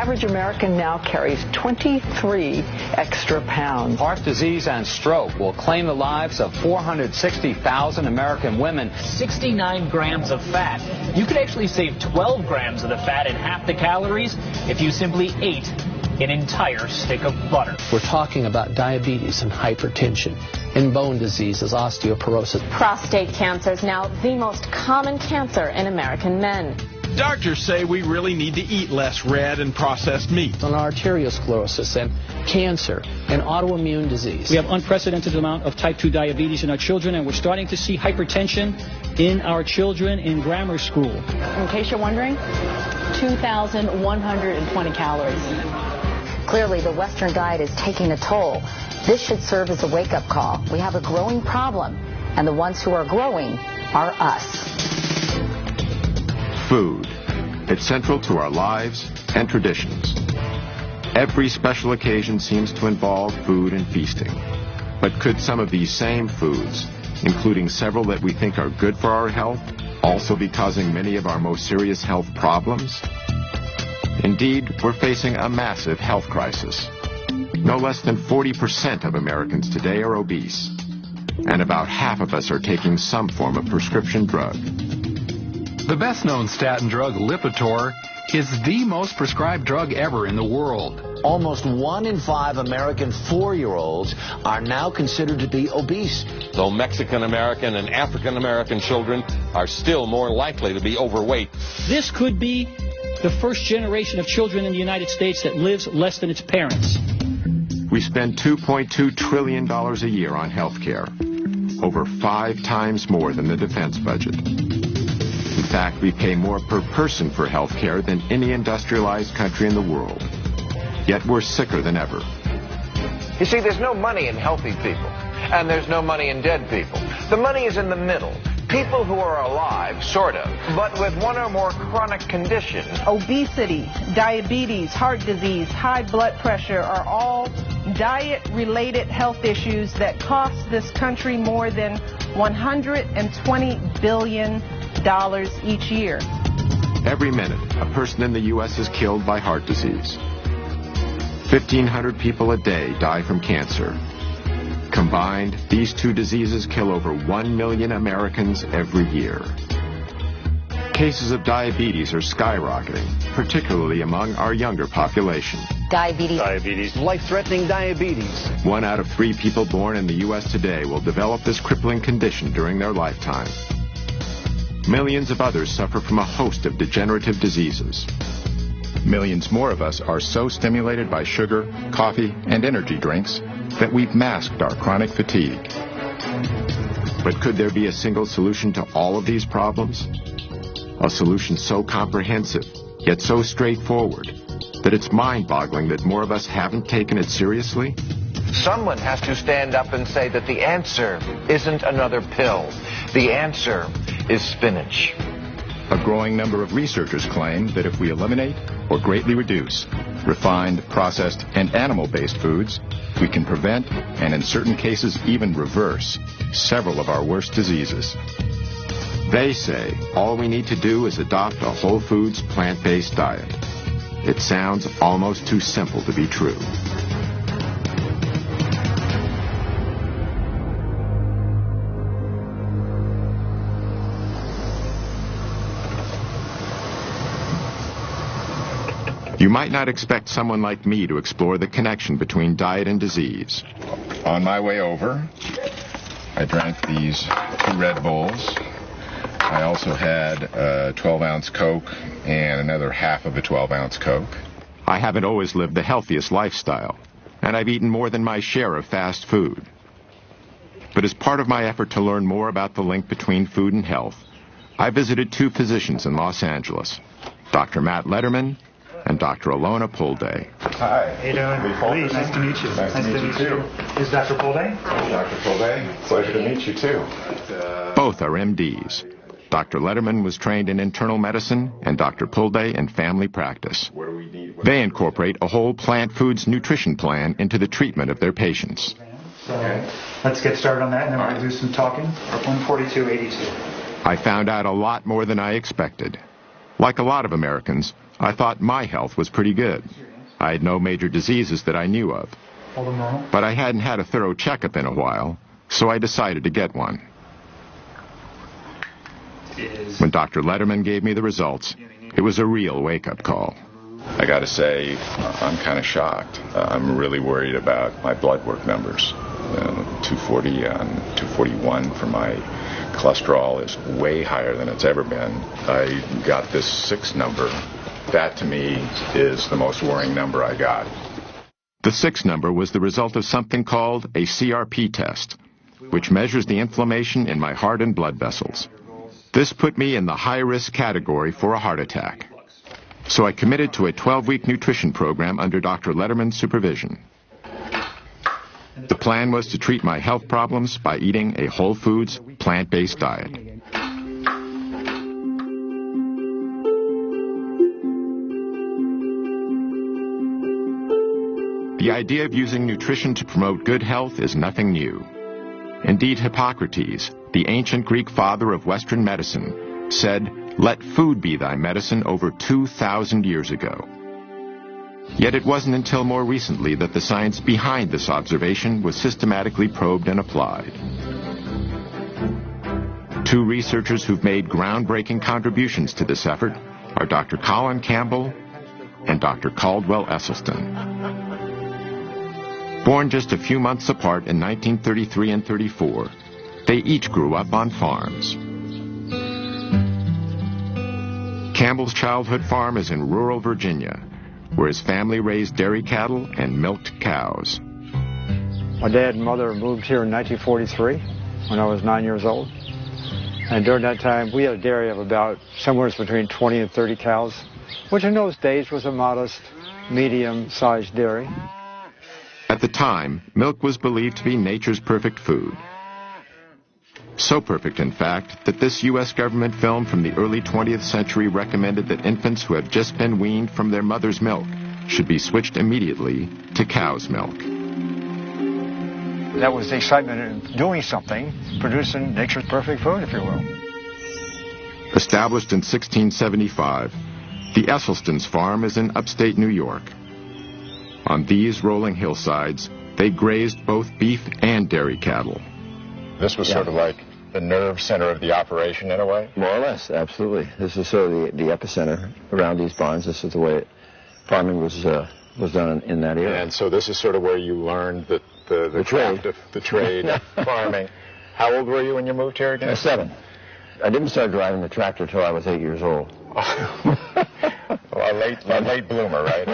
average American now carries 23 extra pounds. Heart disease and stroke will claim the lives of 460,000 American women. 69 grams of fat. You could actually save 12 grams of the fat and half the calories if you simply ate an entire stick of butter. We're talking about diabetes and hypertension and bone diseases, osteoporosis. Prostate cancer is now the most common cancer in American men. Doctors say we really need to eat less red and processed meat. On arteriosclerosis and cancer and autoimmune disease. We have unprecedented amount of type 2 diabetes in our children, and we're starting to see hypertension in our children in grammar school. In case you're wondering, 2,120 calories. Clearly, the Western diet is taking a toll. This should serve as a wake-up call. We have a growing problem, and the ones who are growing are us. Food. It's central to our lives and traditions. Every special occasion seems to involve food and feasting. But could some of these same foods, including several that we think are good for our health, also be causing many of our most serious health problems? Indeed, we're facing a massive health crisis. No less than 40% of Americans today are obese, and about half of us are taking some form of prescription drug. The best-known statin drug, Lipitor, is the most prescribed drug ever in the world. Almost 1 in 5 American 4-year-olds are now considered to be obese. Though Mexican-American and African-American children are still more likely to be overweight. This could be the first generation of children in the United States that lives less than its parents. We spend $2.2 trillion a year on health care, over 5 times more than the defense budget. In fact, we pay more per person for health care than any industrialized country in the world. Yet we're sicker than ever. You see, there's no money in healthy people, and there's no money in dead people. The money is in the middle. People who are alive, sort of, but with one or more chronic conditions. Obesity, diabetes, heart disease, high blood pressure are all diet-related health issues that cost this country more than $120 billion each year. Every minute, a person in the U.S. is killed by heart disease. 1,500 people a day die from cancer. Combined, these two diseases kill over 1 million Americans every year. Cases of diabetes are skyrocketing, particularly among our younger population. Diabetes. Life-threatening diabetes. 1 out of 3 people born in the U.S. today will develop this crippling condition during their lifetime. Millions of others suffer from a host of degenerative diseases. Millions more of us are so stimulated by sugar, coffee, and energy drinks that we've masked our chronic fatigue. But could there be a single solution to all of these problems? A solution so comprehensive, yet so straightforward, that it's mind-boggling that more of us haven't taken it seriously? Someone has to stand up and say that the answer isn't another pill. The answer is spinach. A growing number of researchers claim that if we eliminate or greatly reduce refined, processed, and animal-based foods, we can prevent, and in certain cases even reverse, several of our worst diseases. They say all we need to do is adopt a whole foods, plant-based diet. It sounds almost too simple to be true. You might not expect someone like me to explore the connection between diet and disease. On my way over, I drank these 2 Red Bulls. I also had a 12-ounce Coke and another half of a 12-ounce Coke. I haven't always lived the healthiest lifestyle, and I've eaten more than my share of fast food. But as part of my effort to learn more about the link between food and health, I visited 2 physicians in Los Angeles, Dr. Matt Letterman and Dr. Alona Pulday. Hi. How you doing? Nice to meet you. Nice to meet you, too. Is Dr. Pulday? Hi, Dr. Pulday. Pleasure to meet you, too. Both are MDs. Dr. Letterman was trained in internal medicine and Dr. Pulday in family practice. They incorporate a whole plant foods nutrition plan into the treatment of their patients. So let's get started on that, and then we'll do some talking. 142.82. I found out a lot more than I expected. Like a lot of Americans, I thought my health was pretty good. I had no major diseases that I knew of. But I hadn't had a thorough checkup in a while, so I decided to get one. When Dr. Letterman gave me the results, it was a real wake-up call. I got to say, I'm kind of shocked. I'm really worried about my blood work numbers. 240 and 241 for my cholesterol is way higher than it's ever been. I got this 6 number. That, to me, is the most worrying number I got. The 6 number was the result of something called a CRP test, which measures the inflammation in my heart and blood vessels. This put me in the high-risk category for a heart attack. So I committed to a 12-week nutrition program under Dr. Letterman's supervision. The plan was to treat my health problems by eating a whole foods, plant-based diet. The idea of using nutrition to promote good health is nothing new. Indeed, Hippocrates, the ancient Greek father of Western medicine, said, "Let food be thy medicine," over 2,000 years ago. Yet it wasn't until more recently that the science behind this observation was systematically probed and applied. 2 researchers who've made groundbreaking contributions to this effort are Dr. Colin Campbell and Dr. Caldwell Esselstyn. Born just a few months apart in 1933 and 34, they each grew up on farms. Campbell's childhood farm is in rural Virginia, where his family raised dairy cattle and milked cows. My dad and mother moved here in 1943 when I was 9 years old. And during that time, we had a dairy of about somewhere between 20 and 30 cows, which in those days was a modest, medium-sized dairy. At the time, milk was believed to be nature's perfect food. So perfect, in fact, that this U.S. government film from the early 20th century recommended that infants who have just been weaned from their mother's milk should be switched immediately to cow's milk. That was the excitement in doing something, producing nature's perfect food, if you will. Established in 1675, the Esselstyn's farm is in upstate New York. On these rolling hillsides, they grazed both beef and dairy cattle. This was sort of like the nerve center of the operation in a way? More or less, absolutely. This is sort of the epicenter around these barns. This is the way farming was done in that area. And so this is sort of where you learned the craft of the trade of farming. How old were you when you moved here again? 7. I didn't start driving the tractor until I was 8 years old. Well, a late bloomer, right?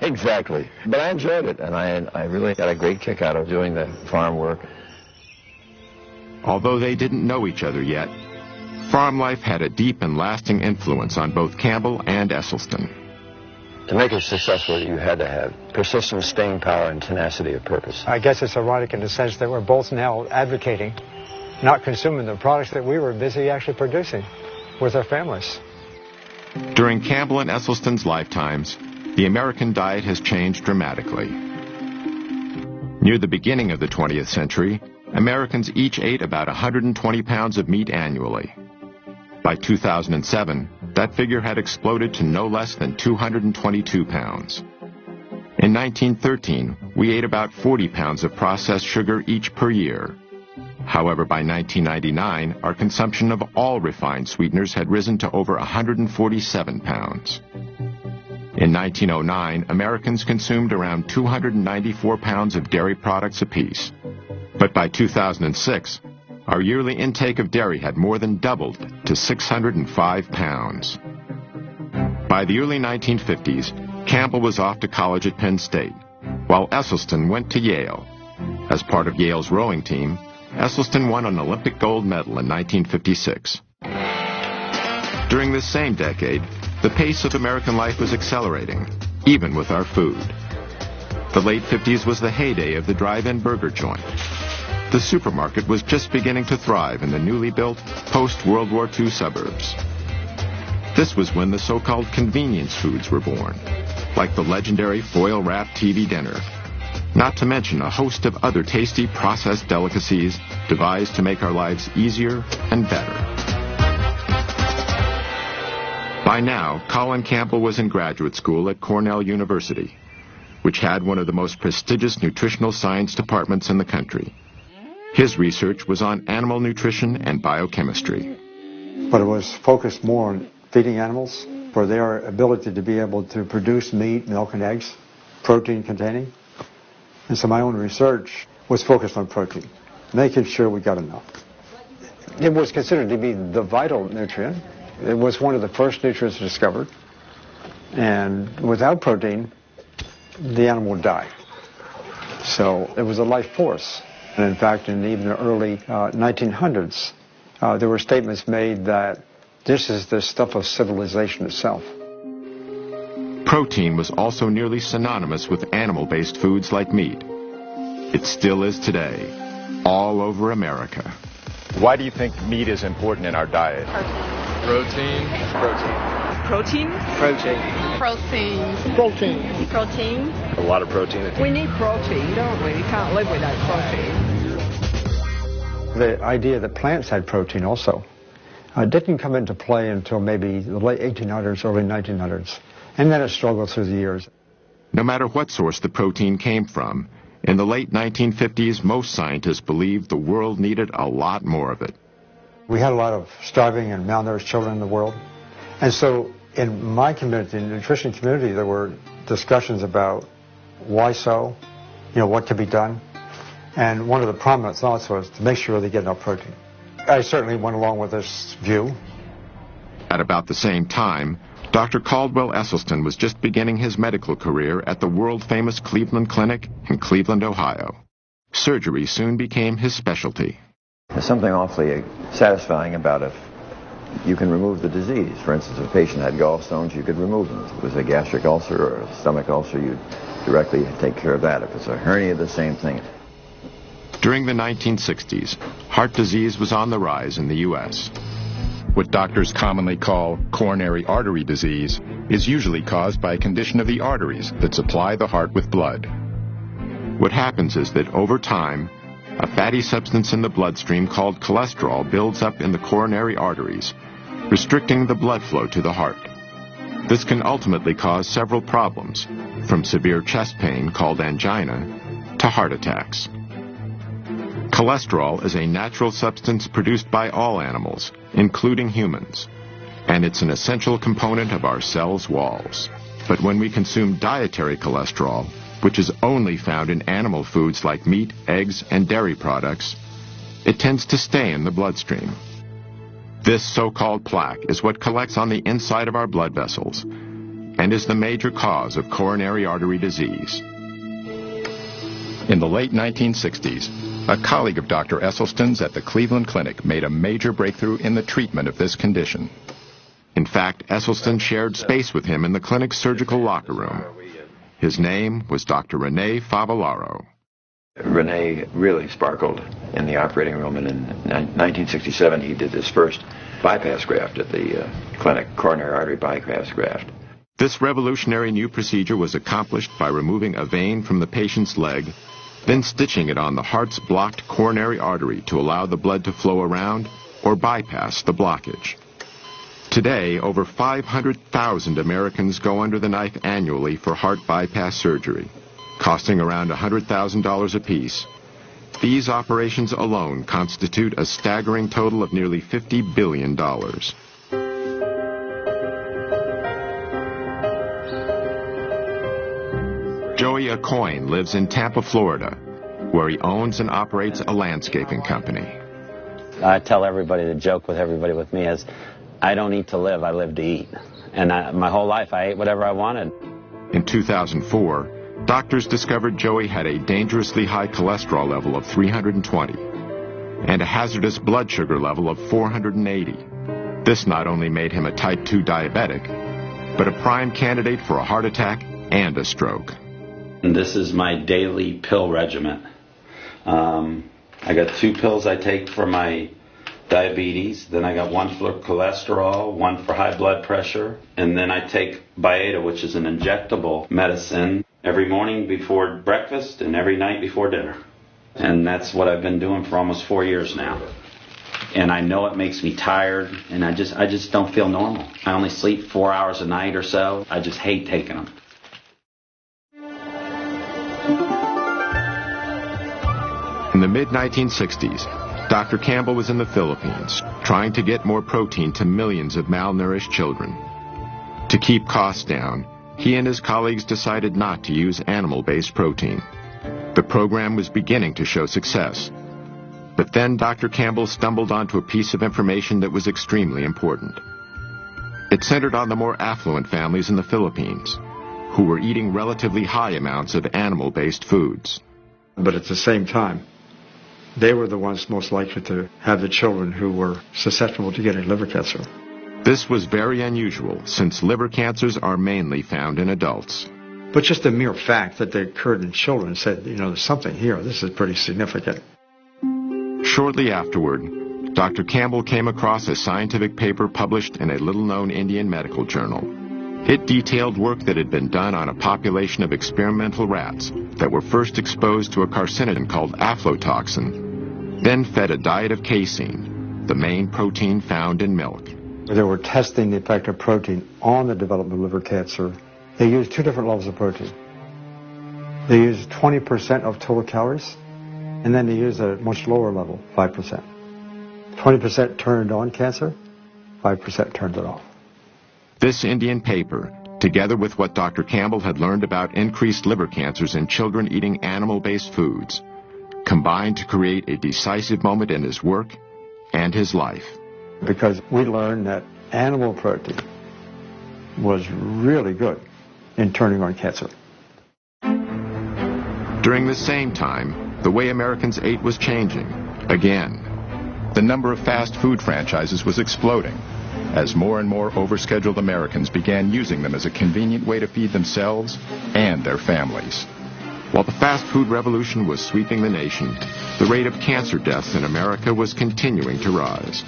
Exactly. But I enjoyed it, and I really got a great kick out of doing the farm work. Although they didn't know each other yet, farm life had a deep and lasting influence on both Campbell and Esselstyn. To make it successful, you had to have persistence, staying power, and tenacity of purpose. I guess it's ironic in the sense that we're both now advocating, not consuming the products that we were busy actually producing with our families. During Campbell and Esselstyn's lifetimes, the American diet has changed dramatically. Near the beginning of the 20th century, Americans each ate about 120 pounds of meat annually. By 2007, that figure had exploded to no less than 222 pounds. In 1913, we ate about 40 pounds of processed sugar each per year. However, by 1999, our consumption of all refined sweeteners had risen to over 147 pounds. In 1909, Americans consumed around 294 pounds of dairy products apiece. But by 2006, our yearly intake of dairy had more than doubled to 605 pounds. By the early 1950s, Campbell was off to college at Penn State, while Esselstyn went to Yale. As part of Yale's rowing team, Esselstyn won an Olympic gold medal in 1956. During this same decade, the pace of American life was accelerating, even with our food. The late 50s was the heyday of the drive-in burger joint. The supermarket was just beginning to thrive in the newly built post-World War II suburbs. This was when the so-called convenience foods were born, like the legendary foil-wrapped TV dinner, not to mention a host of other tasty processed delicacies devised to make our lives easier and better. By now, Colin Campbell was in graduate school at Cornell University, which had one of the most prestigious nutritional science departments in the country. His research was on animal nutrition and biochemistry. But it was focused more on feeding animals for their ability to be able to produce meat, milk, and eggs, protein containing. And so my own research was focused on protein, making sure we got enough. It was considered to be the vital nutrient. It was one of the first nutrients discovered. And without protein, the animal would die. So it was a life force. And in fact, in even the early 1900s, there were statements made that this is the stuff of civilization itself. Protein was also nearly synonymous with animal-based foods like meat. It still is today, all over America. Why do you think meat is important in our diet? Protein. Protein? Protein. Protein. A lot of protein. We need protein, don't we? We can't live without protein. The idea that plants had protein also didn't come into play until maybe the late 1800s, early 1900s. And then it struggled through the years. No matter what source the protein came from, in the late 1950s, most scientists believed the world needed a lot more of it. We had a lot of starving and malnourished children in the world. And so in my community, in the nutrition community, there were discussions about why so, what could be done. And one of the prominent thoughts was to make sure they get enough protein. I certainly went along with this view. At about the same time, Dr. Caldwell Esselstyn was just beginning his medical career at the world-famous Cleveland Clinic in Cleveland, Ohio. Surgery soon became his specialty. There's something awfully satisfying about if you can remove the disease. For instance, if a patient had gallstones, you could remove them. If it was a gastric ulcer or a stomach ulcer, you'd directly take care of that. If it's a hernia, the same thing. During the 1960s, heart disease was on the rise in the U.S. What doctors commonly call coronary artery disease is usually caused by a condition of the arteries that supply the heart with blood. What happens is that over time, a fatty substance in the bloodstream called cholesterol builds up in the coronary arteries, restricting the blood flow to the heart. This can ultimately cause several problems, from severe chest pain called angina to heart attacks. Cholesterol is a natural substance produced by all animals, including humans, and it's an essential component of our cells' walls. But when we consume dietary cholesterol, which is only found in animal foods like meat, eggs, and dairy products, it tends to stay in the bloodstream. This so-called plaque is what collects on the inside of our blood vessels and is the major cause of coronary artery disease. In the late 1960s, a colleague of Dr. Esselstyn's at the Cleveland Clinic made a major breakthrough in the treatment of this condition. In fact, Esselstyn shared space with him in the clinic's surgical locker room. His name was Dr. Rene Favillaro. Rene really sparkled in the operating room, and in 1967 he did his first bypass graft at the clinic, coronary artery bypass graft. This revolutionary new procedure was accomplished by removing a vein from the patient's leg, then stitching it on the heart's blocked coronary artery to allow the blood to flow around or bypass the blockage. Today, over 500,000 Americans go under the knife annually for heart bypass surgery, costing around $100,000 apiece. These operations alone constitute a staggering total of nearly $50 billion. Joey Acoin lives in Tampa, Florida, where he owns and operates a landscaping company. I tell everybody, the joke with everybody with me is, I don't eat to live, I live to eat. And my whole life I ate whatever I wanted. In 2004, doctors discovered Joey had a dangerously high cholesterol level of 320 and a hazardous blood sugar level of 480. This not only made him a type 2 diabetic, but a prime candidate for a heart attack and a stroke. And this is my daily pill regimen. I got 2 pills I take for my diabetes, then I got 1 for cholesterol, 1 for high blood pressure, and then I take Byetta, which is an injectable medicine, every morning before breakfast and every night before dinner. And that's what I've been doing for almost 4 years now. and I know it makes me tired, and I just don't feel normal. I only sleep 4 hours a night or so. I just hate taking them. In the mid-1960s, Dr. Campbell was in the Philippines trying to get more protein to millions of malnourished children. To keep costs down, he and his colleagues decided not to use animal-based protein. The program was beginning to show success. But then Dr. Campbell stumbled onto a piece of information that was extremely important. It centered on the more affluent families in the Philippines, who were eating relatively high amounts of animal-based foods. But at the same time, they were the ones most likely to have the children who were susceptible to getting liver cancer. This was very unusual, since liver cancers are mainly found in adults. But just the mere fact that they occurred in children said, there's something here. This is pretty significant. Shortly afterward, Dr. Campbell came across a scientific paper published in a little-known Indian medical journal. It detailed work that had been done on a population of experimental rats that were first exposed to a carcinogen called aflatoxin, then fed a diet of casein, the main protein found in milk. They were testing the effect of protein on the development of liver cancer. They used two different levels of protein. They used 20% of total calories, and then they used a much lower level, 5%. 20% turned on cancer, 5% turned it off. This Indian paper, together with what Dr. Campbell had learned about increased liver cancers in children eating animal-based foods, combined to create a decisive moment in his work and his life. Because we learned that animal protein was really good in turning on cancer. During the same time, the way Americans ate was changing, again. The number of fast food franchises was exploding as more and more overscheduled Americans began using them as a convenient way to feed themselves and their families. While the fast food revolution was sweeping the nation, the rate of cancer deaths in America was continuing to rise.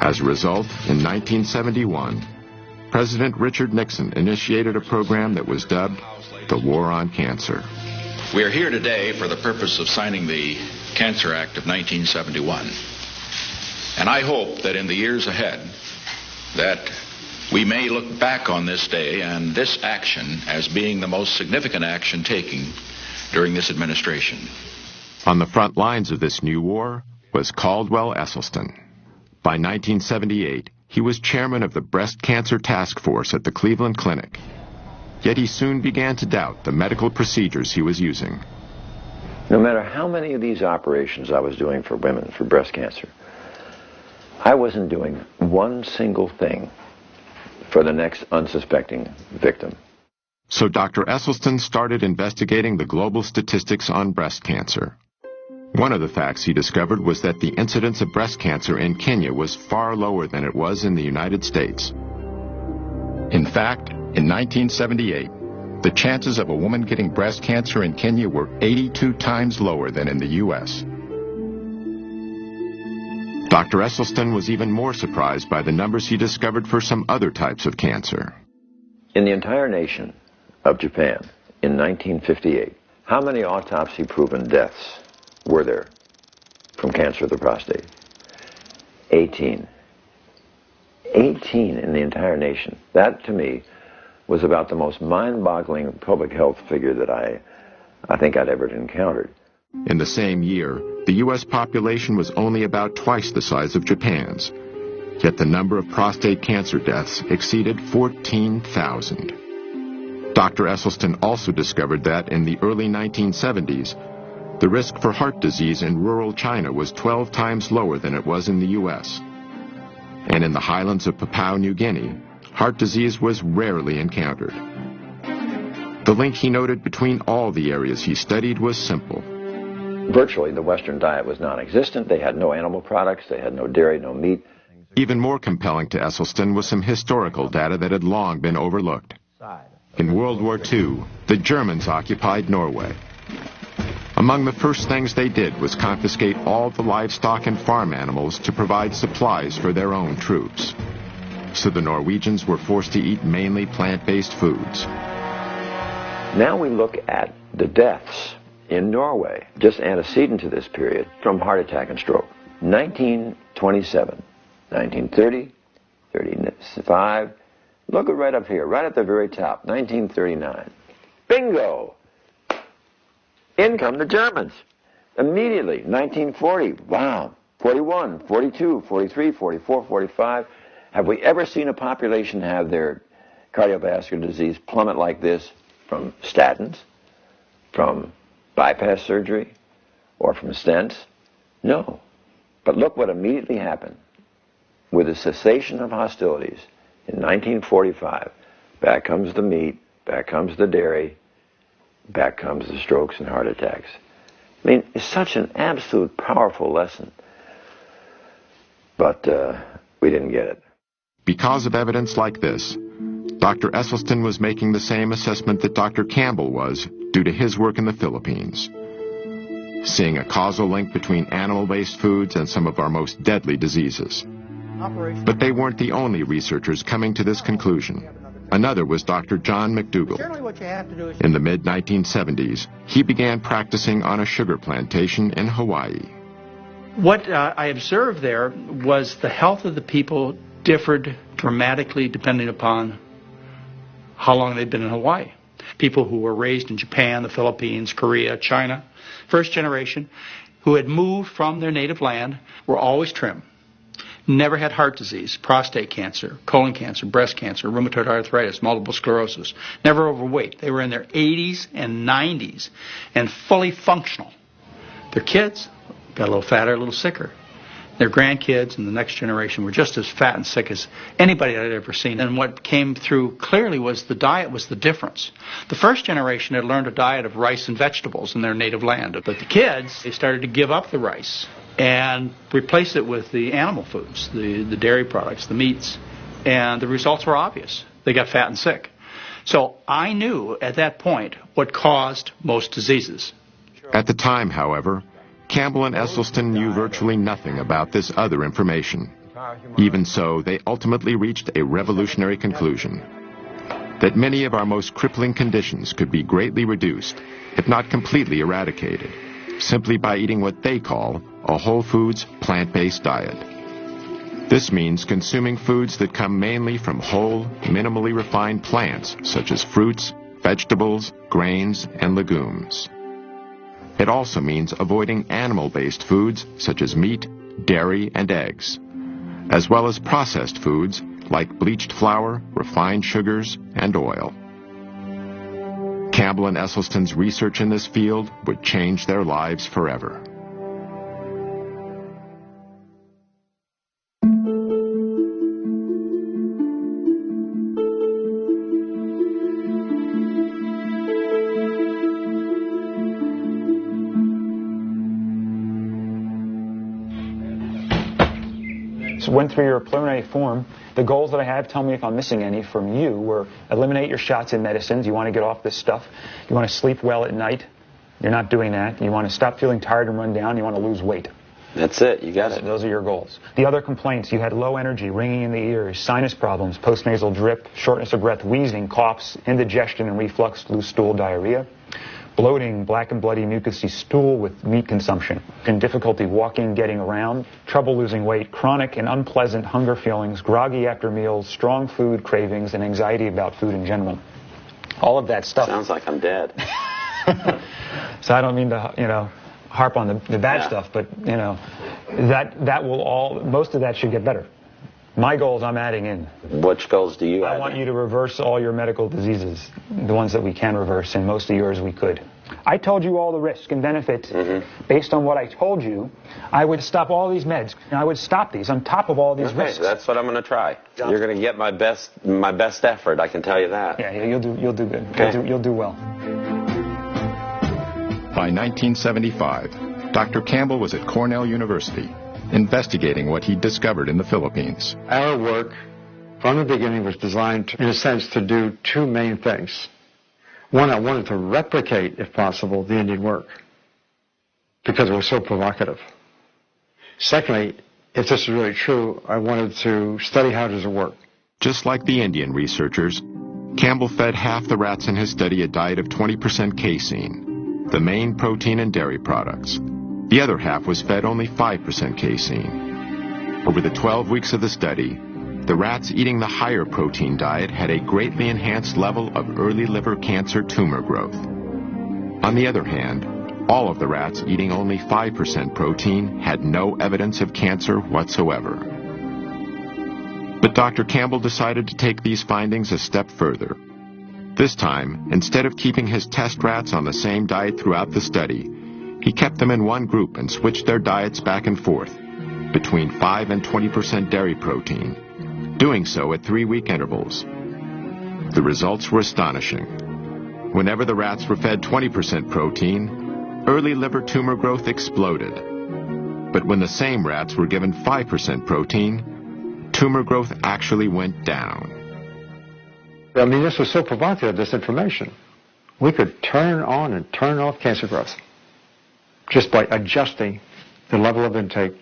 As a result, in 1971, President Richard Nixon initiated a program that was dubbed the War on Cancer. We are here today for the purpose of signing the Cancer Act of 1971. And I hope that in the years ahead that we may look back on this day and this action as being the most significant action taken during this administration. On the front lines of this new war was Caldwell Esselstyn. By 1978, he was chairman of the Breast Cancer Task Force at the Cleveland Clinic. Yet he soon began to doubt the medical procedures he was using. No matter how many of these operations I was doing for women for breast cancer, I wasn't doing one single thing for the next unsuspecting victim. So Dr. Esselstyn started investigating the global statistics on breast cancer. One of the facts he discovered was that the incidence of breast cancer in Kenya was far lower than it was in the United States. In fact, in 1978, the chances of a woman getting breast cancer in Kenya were 82 times lower than in the U.S. Dr. Esselstyn was even more surprised by the numbers he discovered for some other types of cancer. In the entire nation of Japan, in 1958, how many autopsy-proven deaths were there from cancer of the prostate? 18. 18 in the entire nation. That, to me, was about the most mind-boggling public health figure that I think I'd ever encountered. In the same year, the U.S. population was only about twice the size of Japan's. Yet the number of prostate cancer deaths exceeded 14,000. Dr. Esselstyn also discovered that in the early 1970s, the risk for heart disease in rural China was 12 times lower than it was in the U.S. And in the highlands of Papua New Guinea, heart disease was rarely encountered. The link he noted between all the areas he studied was simple. Virtually, the Western diet was non-existent. They had no animal products. They had no dairy, no meat. Even more compelling to Esselstyn was some historical data that had long been overlooked. In World War II, the Germans occupied Norway. Among the first things they did was confiscate all the livestock and farm animals to provide supplies for their own troops. So the Norwegians were forced to eat mainly plant-based foods. Now we look at the deaths in Norway, just antecedent to this period, from heart attack and stroke. 19 27. 1930, 35. Look at right up here, right at the very top, 1939. Bingo! In come the Germans. Immediately, 1940, wow, 41, 42, 43, 44, 45. Have we ever seen a population have their cardiovascular disease plummet like this from statins, from bypass surgery, or from stents? No. But look what immediately happened. With the cessation of hostilities in 1945, back comes the meat, back comes the dairy, back comes the strokes and heart attacks. I mean, it's such an absolute powerful lesson. But we didn't get it. Because of evidence like this, Dr. Esselstyn was making the same assessment that Dr. Campbell was due to his work in the Philippines, seeing a causal link between animal-based foods and some of our most deadly diseases. But they weren't the only researchers coming to this conclusion. Another was Dr. John McDougall. In the mid-1970s, he began practicing on a sugar plantation in Hawaii. What I observed there was the health of the people differed dramatically depending upon how long they'd been in Hawaii. People who were raised in Japan, the Philippines, Korea, China, first generation, who had moved from their native land, were always trim. Never had heart disease, prostate cancer, colon cancer, breast cancer, rheumatoid arthritis, multiple sclerosis. Never overweight. They were in their 80s and 90s and fully functional. Their kids got a little fatter, a little sicker. Their grandkids and the next generation were just as fat and sick as anybody I'd ever seen. And what came through clearly was the diet was the difference. The first generation had learned a diet of rice and vegetables in their native land. But the kids, they started to give up the rice and replace it with the animal foods, the dairy products, the meats. And the results were obvious. They got fat and sick. So I knew at that point what caused most diseases. At the time, however, Campbell and Esselstyn knew virtually nothing about this other information. Even so, they ultimately reached a revolutionary conclusion: that many of our most crippling conditions could be greatly reduced, if not completely eradicated, simply by eating what they call a whole foods, plant-based diet. This means consuming foods that come mainly from whole, minimally refined plants, such as fruits, vegetables, grains, and legumes. It also means avoiding animal-based foods such as meat, dairy, and eggs, as well as processed foods like bleached flour, refined sugars, and oil. Campbell and Esselstyn's research in this field would change their lives forever. Went through your preliminary form. The goals that I have, tell me if I'm missing any from you, were eliminate your shots in medicines. You want to get off this stuff. You want to sleep well at night. You're not doing that. You want to stop feeling tired and run down. You want to lose weight. That's it. You got it. Those are your goals. The other complaints, you had low energy, ringing in the ears, sinus problems, postnasal drip, shortness of breath, wheezing, coughs, indigestion and reflux, loose stool, diarrhea, bloating, black and bloody mucousy stool with meat consumption, and difficulty walking, getting around, trouble losing weight, chronic and unpleasant hunger feelings, groggy after meals, strong food cravings, and anxiety about food in general. All of that stuff. Sounds like I'm dead. So I don't mean to, harp on the bad stuff, but, that will all, most of that should get better. My goals I'm adding in. Which goals do you add I want you to reverse all your medical diseases, the ones that we can reverse, and most of yours we could. I told you all the risk and benefit. Based on what I told you, I would stop all these meds. And I would stop these on top of all these risks. That's what I'm going to try. You're going to get my best effort, I can tell you that. Yeah, you'll do good. Okay. You'll do well. By 1975, Dr. Campbell was at Cornell University, investigating what he'd discovered in the Philippines. Our work, from the beginning, was designed, in a sense, to do two main things. One, I wanted to replicate, if possible, the Indian work, because it was so provocative. Secondly, if this is really true, I wanted to study how does it work. Just like the Indian researchers, Campbell fed half the rats in his study a diet of 20% casein, the main protein in dairy products. The other half was fed only 5% casein. Over the 12 weeks of the study, the rats eating the higher protein diet had a greatly enhanced level of early liver cancer tumor growth. On the other hand, all of the rats eating only 5% protein had no evidence of cancer whatsoever. But Dr. Campbell decided to take these findings a step further. This time, instead of keeping his test rats on the same diet throughout the study, he kept them in one group and switched their diets back and forth, between 5 and 20% dairy protein, doing so at 3-week intervals. The results were astonishing. Whenever the rats were fed 20% protein, early liver tumor growth exploded. But when the same rats were given 5% protein, tumor growth actually went down. I mean, this was so provocative, this information. We could turn on and turn off cancer growth just by adjusting the level of intake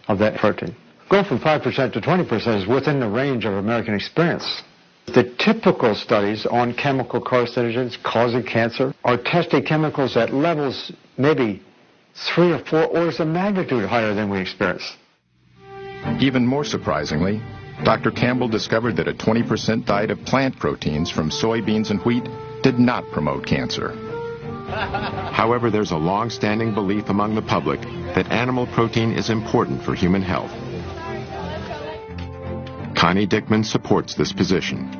of that protein. Going from 5% to 20% is within the range of American experience. The typical studies on chemical carcinogens causing cancer are testing chemicals at levels maybe 3 or 4 orders of magnitude higher than we experience. Even more surprisingly, Dr. Campbell discovered that a 20% diet of plant proteins from soybeans and wheat did not promote cancer. However, there's a long-standing belief among the public that animal protein is important for human health. Connie Dickman supports this position.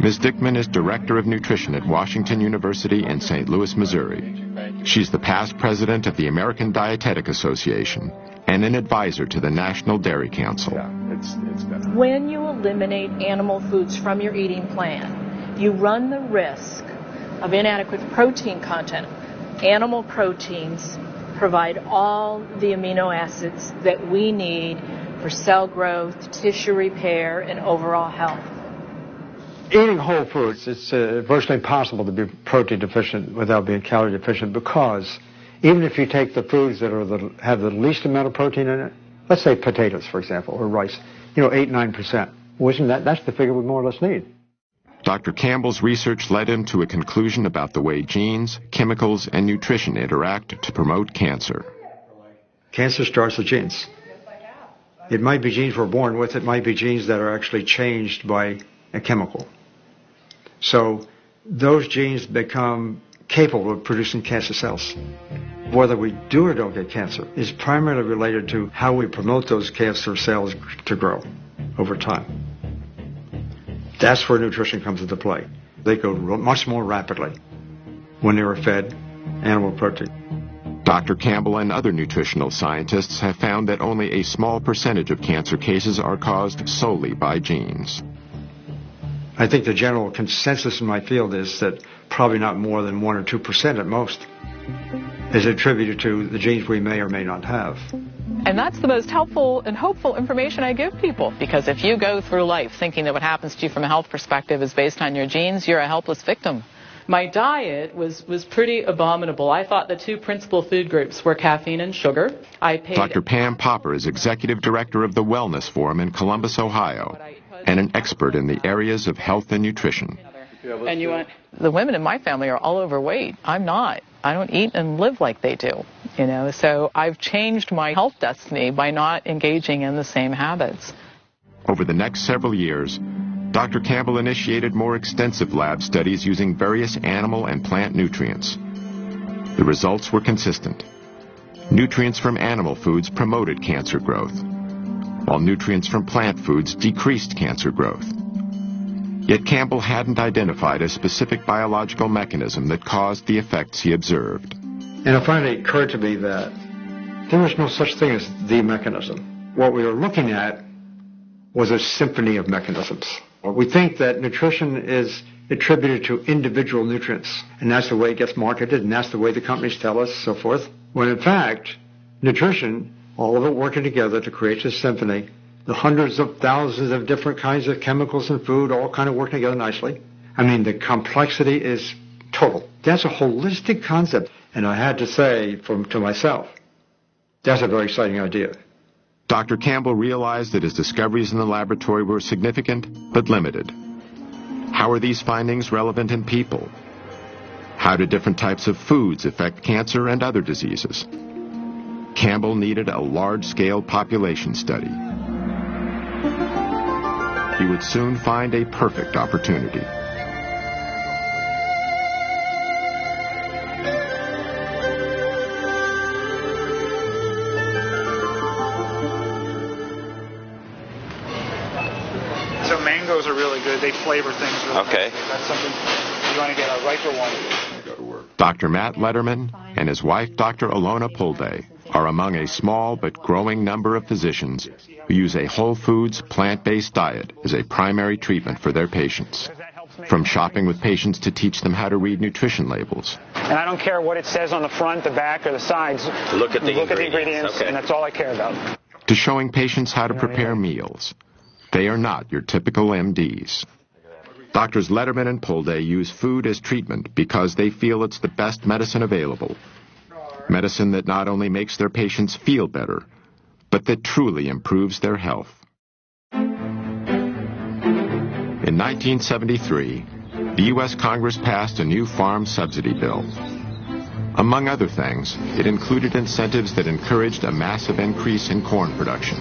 Ms. Dickman is Director of Nutrition at Washington University in St. Louis, Missouri. She's the past president of the American Dietetic Association and an advisor to the National Dairy Council. When you eliminate animal foods from your eating plan, you run the risk of inadequate protein content. Animal proteins provide all the amino acids that we need for cell growth, tissue repair, and overall health. Eating whole foods, it's virtually impossible to be protein deficient without being calorie deficient, because even if you take the foods that have the least amount of protein in it, let's say potatoes, for example, or rice, 8-9%. That's the figure we more or less need. Dr. Campbell's research led him to a conclusion about the way genes, chemicals, and nutrition interact to promote cancer. Cancer starts with genes. It might be genes we're born with. It might be genes that are actually changed by a chemical. So those genes become capable of producing cancer cells. Whether we do or don't get cancer is primarily related to how we promote those cancer cells to grow over time. That's where nutrition comes into play. They go much more rapidly when they are fed animal protein. Dr. Campbell and other nutritional scientists have found that only a small percentage of cancer cases are caused solely by genes. I think the general consensus in my field is that probably not more than 1 or 2% at most is attributed to the genes we may or may not have. And that's the most helpful and hopeful information I give people, because if you go through life thinking that what happens to you from a health perspective is based on your genes, you're a helpless victim. My diet was pretty abominable. I thought the 2 principal food groups were caffeine and sugar. Dr. Pam Popper is Executive Director of the Wellness Forum in Columbus, Ohio, and an expert in the areas of health and nutrition. And the women in my family are all overweight. I'm not. I don't eat and live like they do, so I've changed my health destiny by not engaging in the same habits. Over the next several years, Dr. Campbell initiated more extensive lab studies using various animal and plant nutrients. The results were consistent. Nutrients from animal foods promoted cancer growth, while nutrients from plant foods decreased cancer growth. Yet Campbell hadn't identified a specific biological mechanism that caused the effects he observed. And it finally occurred to me that there was no such thing as the mechanism. What we were looking at was a symphony of mechanisms. We think that nutrition is attributed to individual nutrients, and that's the way it gets marketed, and that's the way the companies tell us, so forth. When in fact, nutrition, all of it working together to create this symphony, the hundreds of thousands of different kinds of chemicals in food all kind of working together nicely. I mean, the complexity is total. That's a holistic concept. And I had to say to myself, that's a very exciting idea. Dr. Campbell realized that his discoveries in the laboratory were significant but limited. How are these findings relevant in people? How do different types of foods affect cancer and other diseases? Campbell needed a large-scale population study. He would soon find a perfect opportunity. So mangoes are really good. They flavor things really Okay. nicely. That's something you want to get a riper one. Dr. Matt Letterman and his wife, Dr. Alona Pulde, are among a small but growing number of physicians who use a whole foods, plant-based diet as a primary treatment for their patients. From shopping with patients to teach them how to read nutrition labels. And I don't care what it says on the front, the back, or the sides. Look at the ingredients, Okay. and that's all I care about. To showing patients how to prepare meals. They are not your typical MDs. Doctors Letterman and Pulde use food as treatment because they feel it's the best medicine available. Medicine that not only makes their patients feel better, but that truly improves their health. In 1973, the U.S. Congress passed a new farm subsidy bill. Among other things, it included incentives that encouraged a massive increase in corn production.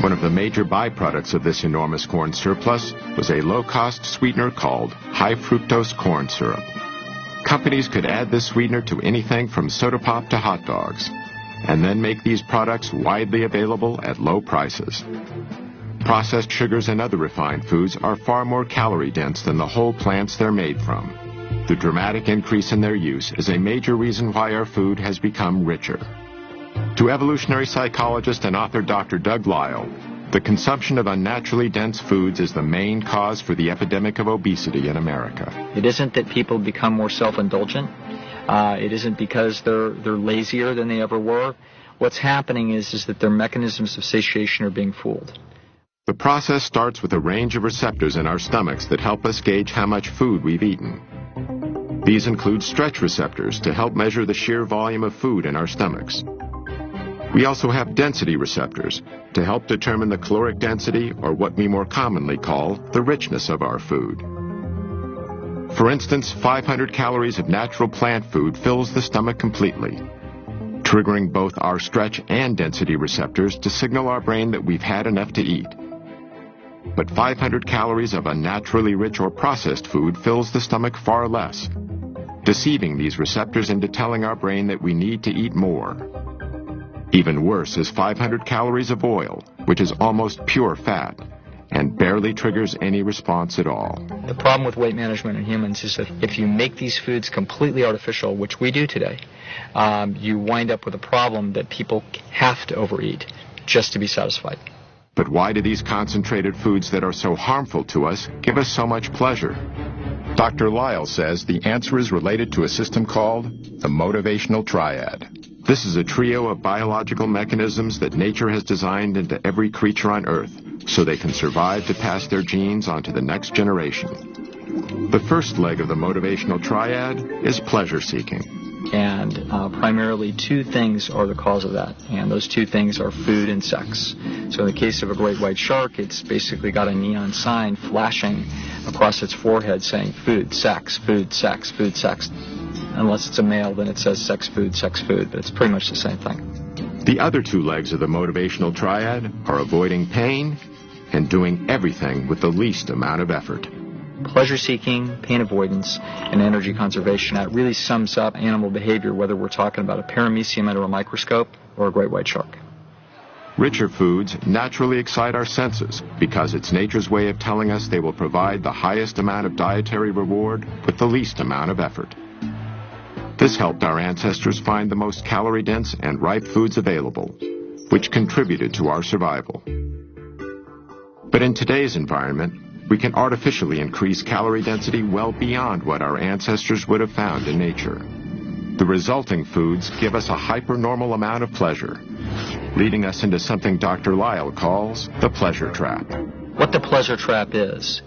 One of the major byproducts of this enormous corn surplus was a low-cost sweetener called high-fructose corn syrup. Companies could add this sweetener to anything from soda pop to hot dogs, and then make these products widely available at low prices. Processed sugars and other refined foods are far more calorie-dense than the whole plants they're made from. The dramatic increase in their use is a major reason why our food has become richer. To evolutionary psychologist and author Dr. Doug Lisle, the consumption of unnaturally dense foods is the main cause for the epidemic of obesity in America. It isn't that people become more self-indulgent. It isn't because they're lazier than they ever were. What's happening is that their mechanisms of satiation are being fooled. The process starts with a range of receptors in our stomachs that help us gauge how much food we've eaten. These include stretch receptors to help measure the sheer volume of food in our stomachs. We also have density receptors to help determine the caloric density, or what we more commonly call the richness of our food. For instance, 500 calories of natural plant food fills the stomach completely, triggering both our stretch and density receptors to signal our brain that we've had enough to eat. But 500 calories of unnaturally rich or processed food fills the stomach far less, deceiving these receptors into telling our brain that we need to eat more. Even worse is 500 calories of oil, which is almost pure fat, and barely triggers any response at all. The problem with weight management in humans is that if you make these foods completely artificial, which we do today, you wind up with a problem that people have to overeat just to be satisfied. But why do these concentrated foods that are so harmful to us give us so much pleasure? Dr. Lisle says the answer is related to a system called the motivational triad. This is a trio of biological mechanisms that nature has designed into every creature on Earth so they can survive to pass their genes on to the next generation. The first leg of the motivational triad is pleasure seeking. And primarily two things are the cause of that, and those two things are food and sex. So in the case of a great white shark, it's basically got a neon sign flashing across its forehead saying food, sex, food, sex, food, sex. Unless it's a male, then it says sex, food, but it's pretty much the same thing. The other two legs of the motivational triad are avoiding pain and doing everything with the least amount of effort. Pleasure-seeking, pain avoidance, and energy conservation. That really sums up animal behavior, whether we're talking about a paramecium under a microscope or a great white shark. Richer foods naturally excite our senses because it's nature's way of telling us they will provide the highest amount of dietary reward with the least amount of effort. This helped our ancestors find the most calorie-dense and ripe foods available, which contributed to our survival. But in today's environment, we can artificially increase calorie density well beyond what our ancestors would have found in nature. The resulting foods give us a hypernormal amount of pleasure, leading us into something Dr. Lisle calls the pleasure trap. What the pleasure trap is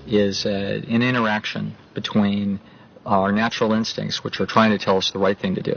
an interaction between our natural instincts, which are trying to tell us the right thing to do,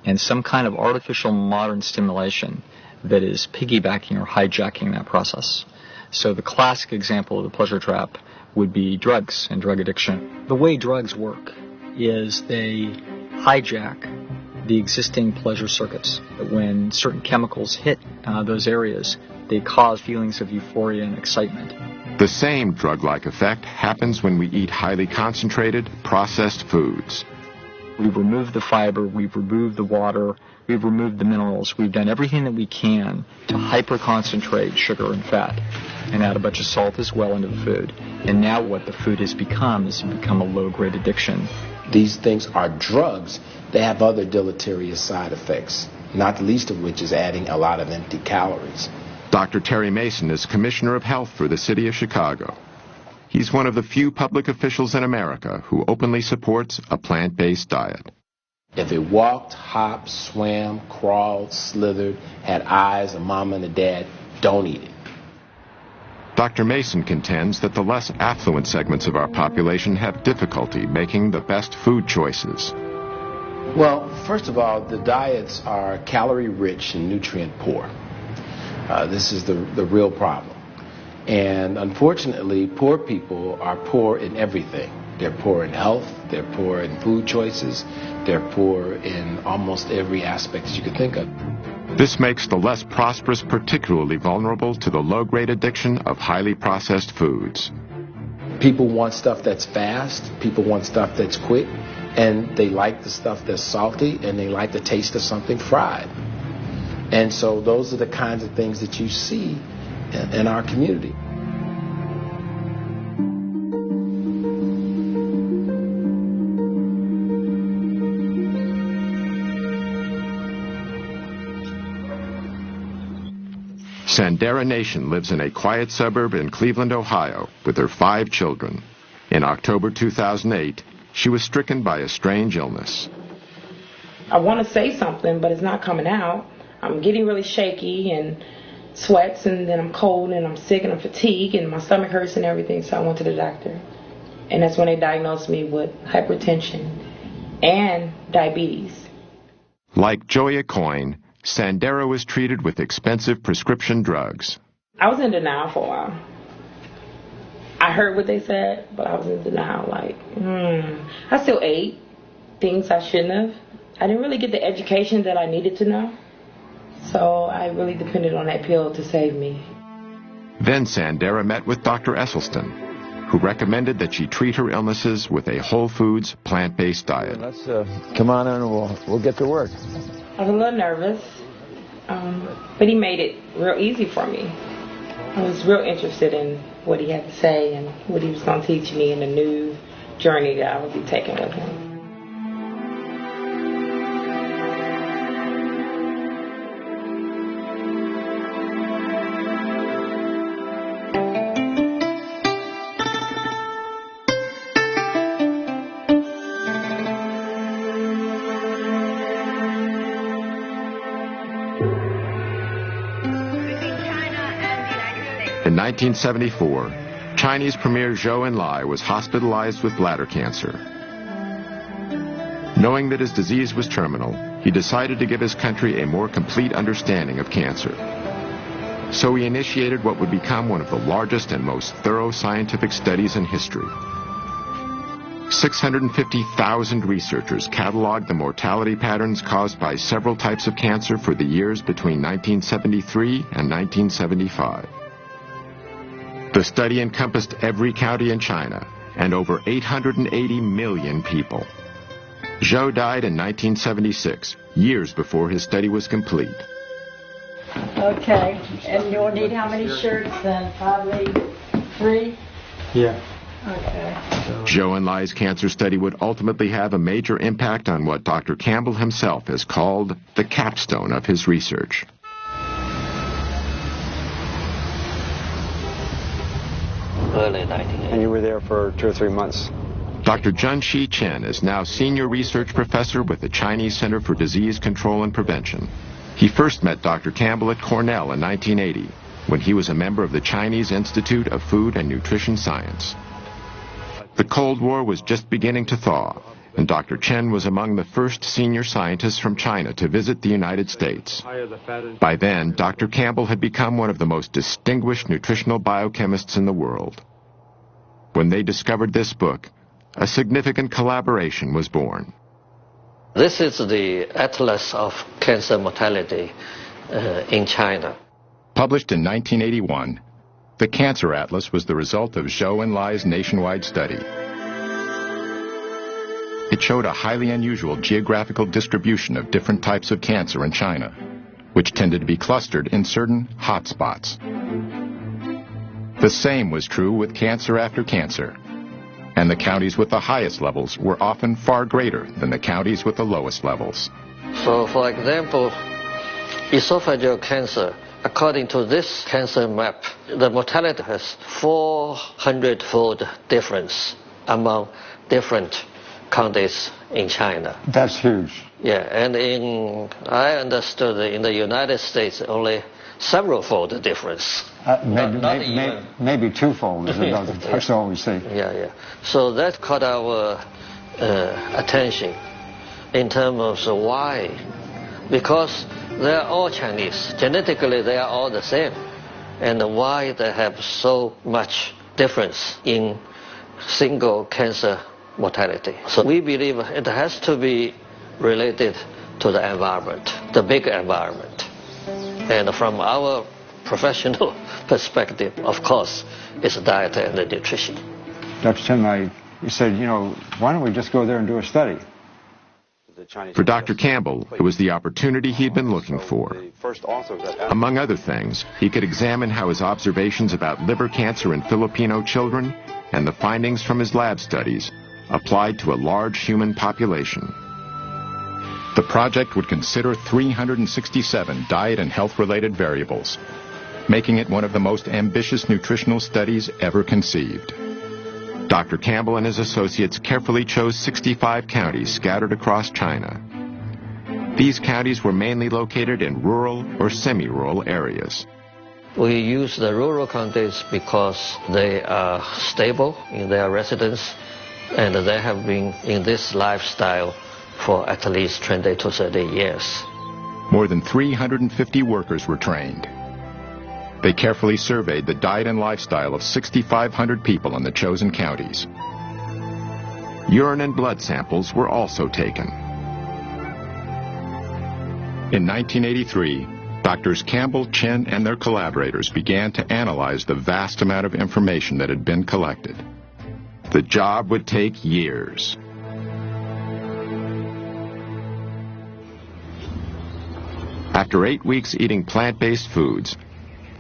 and some kind of artificial modern stimulation that is piggybacking or hijacking that process. So the classic example of the pleasure trap would be drugs and drug addiction. The way drugs work is they hijack the existing pleasure circuits. When certain chemicals hit those areas, they cause feelings of euphoria and excitement. The same drug-like effect happens when we eat highly concentrated, processed foods. We've removed the fiber, we've removed the water, we've removed the minerals. We've done everything that we can to hyper-concentrate sugar and fat and add a bunch of salt as well into the food. And now what the food has become is become a low-grade addiction. These things are drugs. They have other deleterious side effects, not the least of which is adding a lot of empty calories. Dr. Terry Mason is Commissioner of Health for the City of Chicago. He's one of the few public officials in America who openly supports a plant-based diet. If it walked, hopped, swam, crawled, slithered, had eyes, a mom and a dad, don't eat it. Dr. Mason contends that the less affluent segments of our population have difficulty making the best food choices. Well, first of all, the diets are calorie-rich and nutrient-poor. This is the real problem. And unfortunately, poor people are poor in everything. They're poor in health, they're poor in food choices, they're poor in almost every aspect that you could think of. This makes the less prosperous particularly vulnerable to the low-grade addiction of highly processed foods. People want stuff that's fast, people want stuff that's quick, and they like the stuff that's salty, and they like the taste of something fried. And so those are the kinds of things that you see in our community. Sandera Nation lives in a quiet suburb in Cleveland, Ohio, with her 5 children. In October 2008, she was stricken by a strange illness. I want to say something, but it's not coming out. I'm getting really shaky and sweats, and then I'm cold and I'm sick and I'm fatigued and my stomach hurts and everything, so I went to the doctor. And that's when they diagnosed me with hypertension and diabetes. Like Joya Coyne, Sandera was treated with expensive prescription drugs. I was in denial for a while. I heard what they said, but I was in denial, like, I still ate things I shouldn't have. I didn't really get the education that I needed to know. So I really depended on that pill to save me. Then Sandera met with Dr. Esselstyn, who recommended that she treat her illnesses with a whole foods, plant-based diet. Let's come on in and we'll get to work. I was a little nervous, but he made it real easy for me. I was real interested in what he had to say and what he was going to teach me in the new journey that I would be taking with him. In 1974, Chinese Premier Zhou Enlai was hospitalized with bladder cancer. Knowing that his disease was terminal, he decided to give his country a more complete understanding of cancer. So he initiated what would become one of the largest and most thorough scientific studies in history. 650,000 researchers cataloged the mortality patterns caused by several types of cancer for the years between 1973 and 1975. The study encompassed every county in China and over 880 million people. Zhou died in 1976, years before his study was complete. Okay, and you'll need how many shirts then? Probably 3? Yeah. Okay. Zhou Enlai's cancer study would ultimately have a major impact on what Dr. Campbell himself has called the capstone of his research. Early 1980. And you were there for 2 or 3 months. Dr. Junshi Chen is now senior research professor with the Chinese Center for Disease Control and Prevention. He first met Dr. Campbell at Cornell in 1980, when he was a member of the Chinese Institute of Food and Nutrition Science. The Cold War was just beginning to thaw, and Dr. Chen was among the first senior scientists from China to visit the United States. By then, Dr. Campbell had become one of the most distinguished nutritional biochemists in the world. When they discovered this book, a significant collaboration was born. This is the Atlas of Cancer Mortality in China. Published in 1981, the Cancer Atlas was the result of Zhou and Lai's nationwide study. It showed a highly unusual geographical distribution of different types of cancer in China, which tended to be clustered in certain hot spots. The same was true with cancer after cancer, and the counties with the highest levels were often far greater than the counties with the lowest levels. So, for example, esophageal cancer, according to this cancer map, the mortality has 400-fold difference among different counties in China. That's huge. Yeah, and I understood in the United States only several-fold difference. Maybe twofold is another. That's all we see. Yeah. So that caught our attention in terms of why. Because they are all Chinese. Genetically, they are all the same. And why they have so much difference in single cancer mortality. So we believe it has to be related to the environment, the big environment. And from our professional perspective, of course, it's diet and the nutrition. Dr. Chen, you said, why don't we just go there and do a study? For Dr. Campbell, it was the opportunity he'd been looking for. Among other things, he could examine how his observations about liver cancer in Filipino children and the findings from his lab studies applied to a large human population. The project would consider 367 diet and health-related variables, making it one of the most ambitious nutritional studies ever conceived. Dr. Campbell and his associates carefully chose 65 counties scattered across China. These counties were mainly located in rural or semi-rural areas. We use the rural counties because they are stable in their residence and they have been in this lifestyle for at least 20 to 30 years. More than 350 workers were trained. They carefully surveyed the diet and lifestyle of 6,500 people in the chosen counties. Urine and blood samples were also taken. In 1983, Doctors Campbell, Chen, and their collaborators began to analyze the vast amount of information that had been collected. The job would take years. After 8 weeks eating plant-based foods,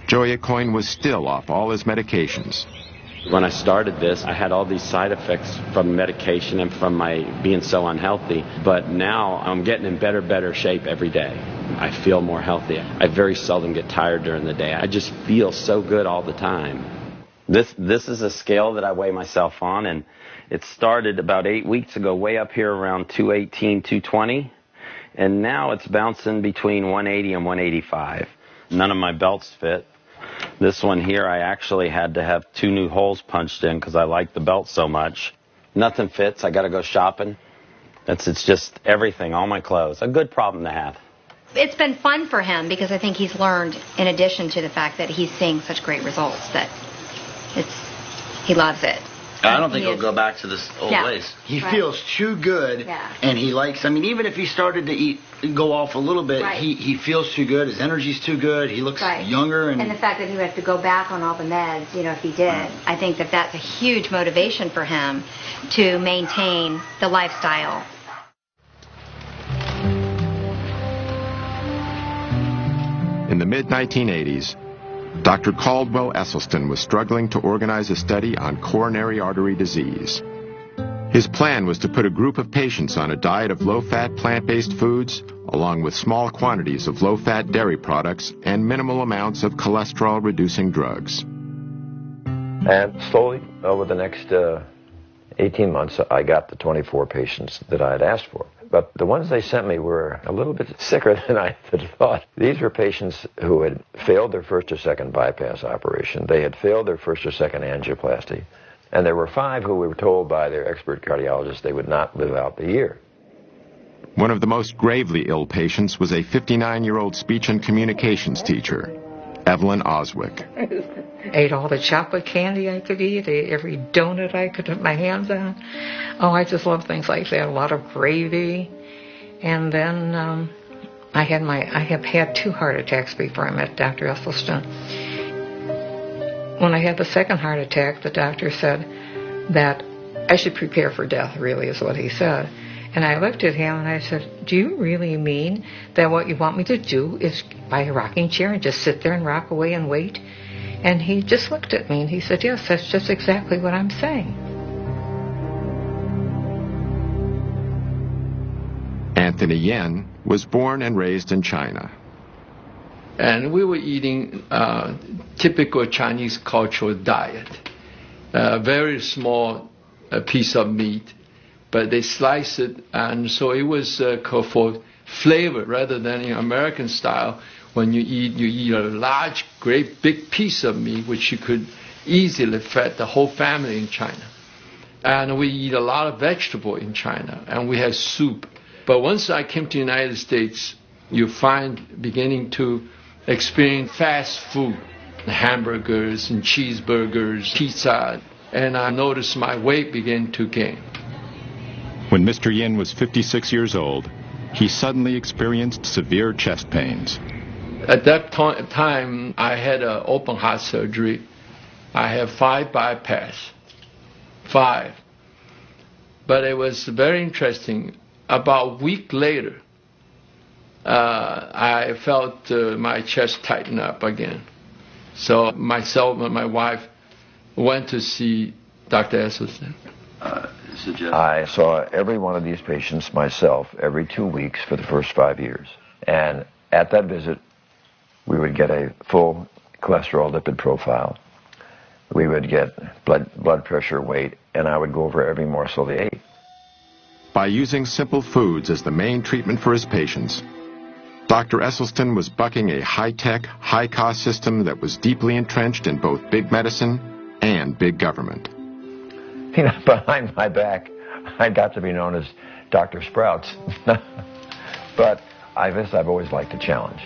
Joya Coyne was still off all his medications. When I started this, I had all these side effects from medication and from my being so unhealthy. But now I'm getting in better shape every day. I feel more healthy. I very seldom get tired during the day. I just feel so good all the time. This is a scale that I weigh myself on, and it started about 8 weeks ago way up here around 218, 220. And now it's bouncing between 180 and 185. None of my belts fit. This one here, I actually had to have 2 new holes punched in because I like the belt so much. Nothing fits. I got to go shopping. It's just everything, all my clothes. A good problem to have. It's been fun for him because I think he's learned, in addition to the fact that he's seeing such great results, that he loves it. I don't think he'll go back to this old ways. He feels too good, and he likes, even if he started to go off a little bit, he feels too good, his energy's too good, he looks younger. And the fact that he would have to go back on all the meds, if he did, I think that that's a huge motivation for him to maintain the lifestyle. In the mid-1980s, Dr. Caldwell Esselstyn was struggling to organize a study on coronary artery disease. His plan was to put a group of patients on a diet of low-fat plant-based foods, along with small quantities of low-fat dairy products and minimal amounts of cholesterol-reducing drugs. And slowly, over the next 18 months, I got the 24 patients that I had asked for. But the ones they sent me were a little bit sicker than I had thought. These were patients who had failed their first or second bypass operation. They had failed their first or second angioplasty. And there were 5 who were told by their expert cardiologist they would not live out the year. One of the most gravely ill patients was a 59-year-old speech and communications teacher, Evelyn Oswick. Ate all the chocolate candy I could eat, ate every donut I could put my hands on. Oh, I just love things like that. A lot of gravy. And then I have had 2 heart attacks before I met Dr. Esselstyn. When I had the second heart attack, the doctor said that I should prepare for death, really, is what he said. And I looked at him and I said, do you really mean that what you want me to do is buy a rocking chair and just sit there and rock away and wait? And he just looked at me and he said, yes, that's just exactly what I'm saying. Anthony Yen was born and raised in China. And we were eating typical Chinese cultural diet. Very small piece of meat, but they slice it, and so it was for flavor rather than in American style. When you eat a large, great, big piece of meat, which you could easily feed the whole family in China. And we eat a lot of vegetable in China, and we had soup. But once I came to the United States, you find beginning to experience fast food, hamburgers and cheeseburgers, pizza, and I noticed my weight began to gain. When Mr. Yin was 56 years old, he suddenly experienced severe chest pains. At that time, I had an open heart surgery. I had 5 bypass. 5. But it was very interesting. About a week later, I felt my chest tighten up again. So myself and my wife went to see Dr. Esselstyn. I saw every one of these patients myself every 2 weeks for the first 5 years. And at that visit, we would get a full cholesterol lipid profile. We would get blood pressure, weight, and I would go over every morsel they ate. By using simple foods as the main treatment for his patients, Dr. Esselstyn was bucking a high-tech, high-cost system that was deeply entrenched in both big medicine and big government. You know, behind my back, I got to be known as Dr. Sprouts. But I guess I've always liked a challenge.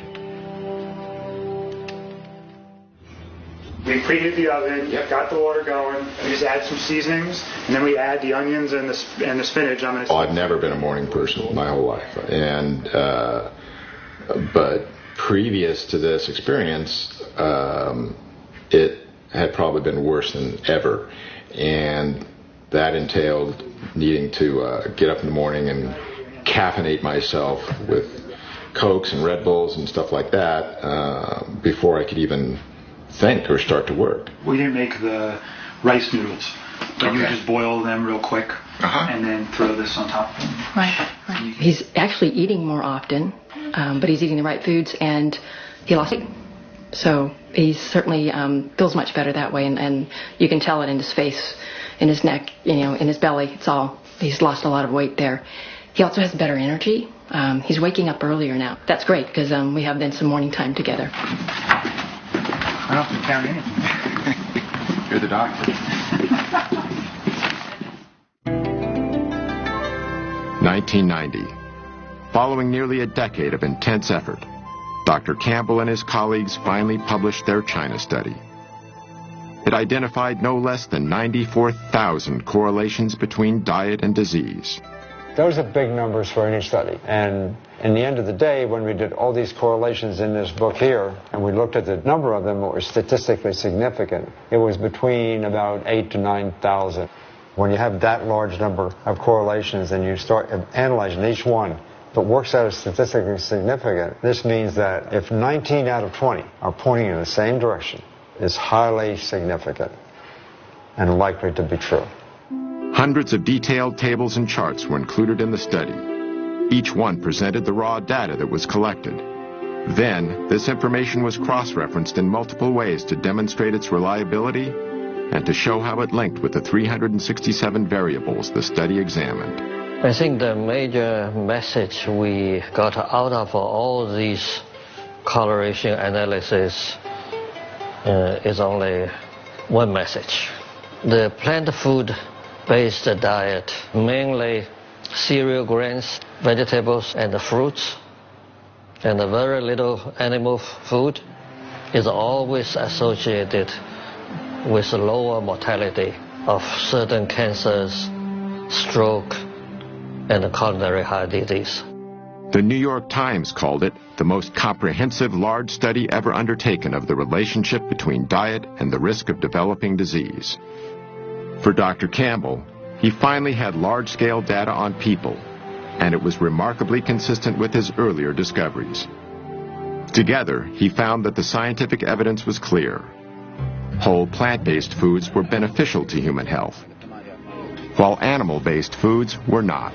We preheat the oven, got the water going, we just add some seasonings, and then we add the onions and the spinach. I've never been a morning person my whole life, and but previous to this experience, it had probably been worse than ever, and that entailed needing to get up in the morning and caffeinate myself with Cokes and Red Bulls and stuff like that before I could even think or start to work. We didn't make the rice noodles, but you just boil them real quick and then throw this on top of them. Right. He's actually eating more often, but he's eating the right foods, and he lost weight. So he certainly feels much better that way, and you can tell it in his face, in his neck, in his belly. He's lost a lot of weight there. He also has better energy. He's waking up earlier now. That's great because we have then some morning time together. I don't have to count anything. You're the doctor. 1990. Following nearly a decade of intense effort, Dr. Campbell and his colleagues finally published their China study. It identified no less than 94,000 correlations between diet and disease. Those are big numbers for any study. And in the end of the day, when we did all these correlations in this book here, and we looked at the number of them that were statistically significant, it was between about 8,000 to 9,000. When you have that large number of correlations and you start analyzing each one, if it works out as statistically significant, this means that if 19 out of 20 are pointing in the same direction, it's highly significant and likely to be true. Hundreds of detailed tables and charts were included in the study. Each one presented the raw data that was collected. Then, this information was cross-referenced in multiple ways to demonstrate its reliability and to show how it linked with the 367 variables the study examined. I think the major message we got out of all these correlation analysis is only one message. The plant food-based diet, mainly cereal grains, vegetables, and fruits, and very little animal food, is always associated with lower mortality of certain cancers, stroke, and coronary heart disease. The New York Times called it the most comprehensive large study ever undertaken of the relationship between diet and the risk of developing disease. For Dr. Campbell, he finally had large-scale data on people, and it was remarkably consistent with his earlier discoveries. Together, he found that the scientific evidence was clear. Whole plant-based foods were beneficial to human health, while animal-based foods were not.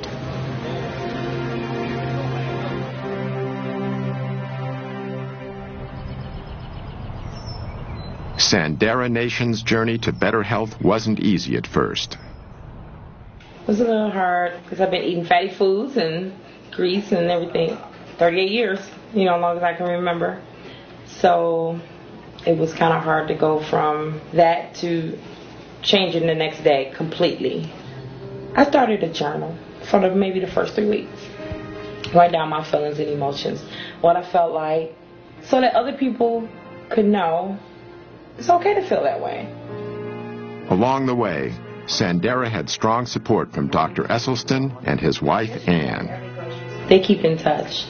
Sandera Nation's journey to better health wasn't easy at first. It was a little hard because I've been eating fatty foods and grease and everything 38 years, as long as I can remember. So it was kind of hard to go from that to changing the next day completely. I started a journal for maybe the first 3 weeks. Write down my feelings and emotions, what I felt like, so that other people could know it's okay to feel that way. Along the way, Sandera had strong support from Dr. Esselstyn and his wife, Ann. They keep in touch,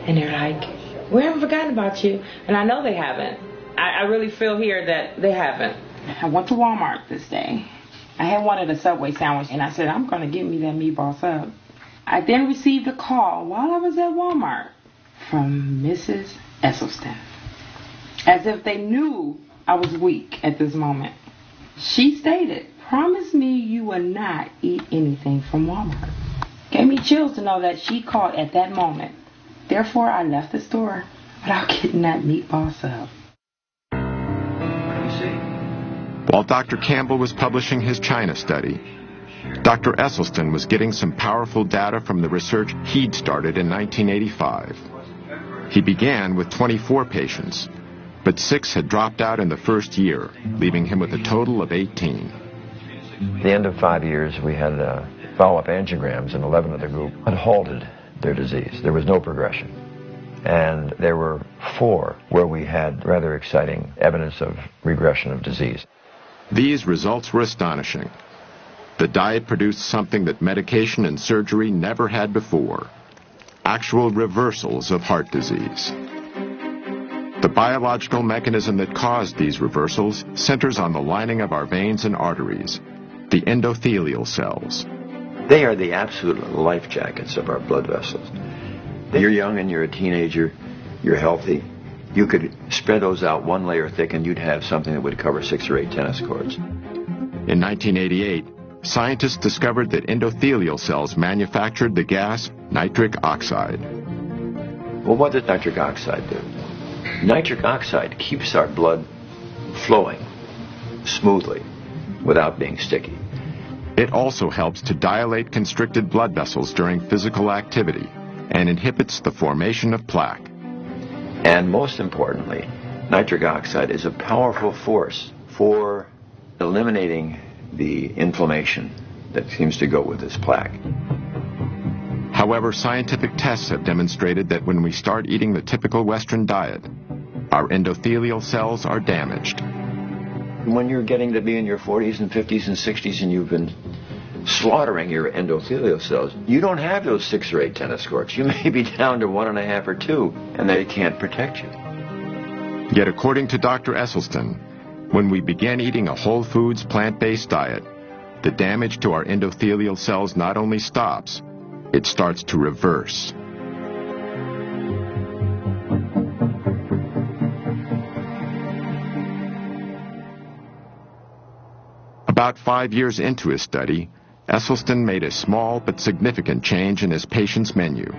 and they're like, we haven't forgotten about you. And I know they haven't. I really feel here that they haven't. I went to Walmart this day. I had wanted a Subway sandwich, and I said, I'm going to get me that meatball sub. I then received a call while I was at Walmart from Mrs. Esselstyn, as if they knew I was weak at this moment. She stated, promise me you will not eat anything from Walmart. Gave me chills to know that she called at that moment. Therefore, I left the store without getting that meatball sub. While Dr. Campbell was publishing his China study, Dr. Esselstyn was getting some powerful data from the research he'd started in 1985. He began with 24 patients, but 6 had dropped out in the first year, leaving him with a total of 18. At the end of 5 years, we had follow-up angiograms, and 11 of the group had halted their disease. There was no progression. And there were 4 where we had rather exciting evidence of regression of disease. These results were astonishing. The diet produced something that medication and surgery never had before: actual reversals of heart disease. The biological mechanism that caused these reversals centers on the lining of our veins and arteries, the endothelial cells. They are the absolute life jackets of our blood vessels. You're young and you're a teenager, you're healthy. You could spread those out 1 layer thick and you'd have something that would cover 6 or 8 tennis courts. In 1988, scientists discovered that endothelial cells manufactured the gas nitric oxide. Well, what does nitric oxide do? Nitric oxide keeps our blood flowing smoothly without being sticky. It also helps to dilate constricted blood vessels during physical activity and inhibits the formation of plaque. And most importantly, nitric oxide is a powerful force for eliminating the inflammation that seems to go with this plaque. However, scientific tests have demonstrated that when we start eating the typical Western diet, our endothelial cells are damaged. When you're getting to be in your 40s and 50s and 60s and you've been slaughtering your endothelial cells, you don't have those 6 or 8 tennis courts. You may be down to 1.5 or 2, and they can't protect you. Yet according to Dr. Esselstyn, when we begin eating a whole foods plant-based diet, the damage to our endothelial cells not only stops, it starts to reverse. About 5 years into his study, Esselstyn made a small but significant change in his patient's menu.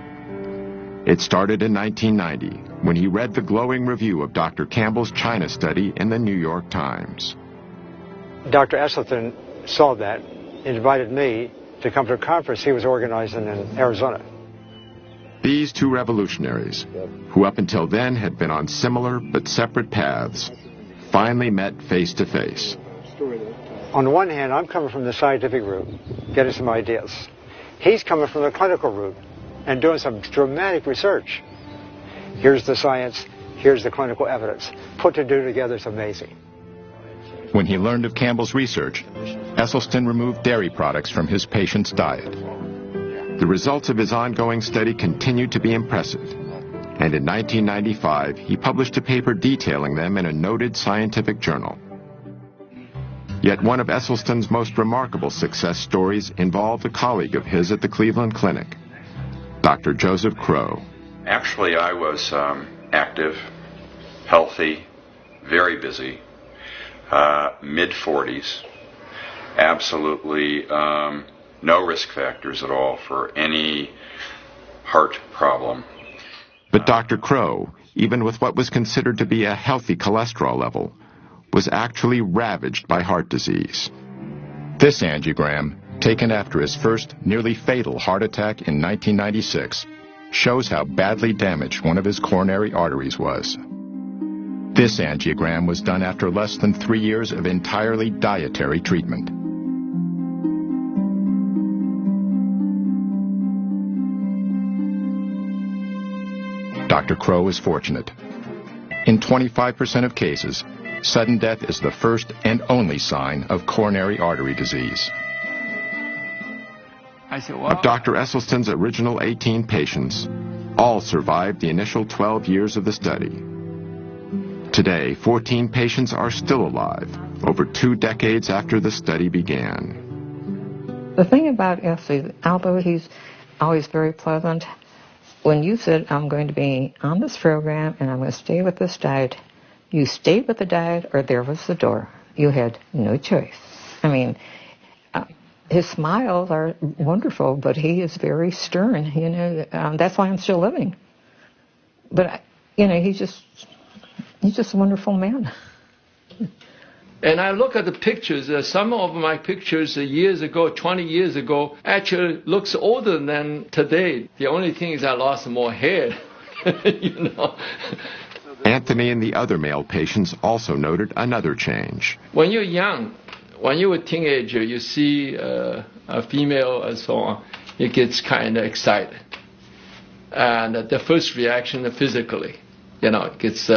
It started in 1990 when he read the glowing review of Dr. Campbell's China study in the New York Times. Dr. Esselstyn saw that and invited me to come to a conference he was organizing in Arizona. These 2 revolutionaries, who up until then had been on similar but separate paths, finally met face to face. On the one hand, I'm coming from the scientific route, getting some ideas. He's coming from the clinical route and doing some dramatic research. Here's the science, here's the clinical evidence. Put to do together is amazing. When he learned of Campbell's research, Esselstyn removed dairy products from his patient's diet. The results of his ongoing study continued to be impressive, and in 1995 he published a paper detailing them in a noted scientific journal. Yet one of Esselstyn's most remarkable success stories involved a colleague of his at the Cleveland Clinic, Dr. Joseph Crow. Actually, I was active, healthy, very busy, mid-40s, absolutely no risk factors at all for any heart problem. But Dr. Crow, even with what was considered to be a healthy cholesterol level, was actually ravaged by heart disease. This angiogram, taken after his first nearly fatal heart attack in 1996, shows how badly damaged one of his coronary arteries was. This angiogram was done after less than 3 years of entirely dietary treatment. Dr. Crow is fortunate. In 25% of cases, sudden death is the first and only sign of coronary artery disease. Of Dr. Esselstyn's original 18 patients, all survived the initial 12 years of the study. Today, 14 patients are still alive, over 2 decades after the study began. The thing about Essie, although he's always very pleasant, when you said, I'm going to be on this program and I'm going to stay with this diet, you stayed with the diet or there was the door. You had no choice. I mean, his smiles are wonderful, but he is very stern. You know, that's why I'm still living. But, you know, he's just a wonderful man. And I look at the pictures. Some of my pictures years ago, 20 years ago, actually looks older than today. The only thing is I lost more hair, you know. Anthony and the other male patients also noted another change. When you're young, when you're a teenager, you see a female and so on, it gets kind of excited. And the first reaction physically, you know, it gets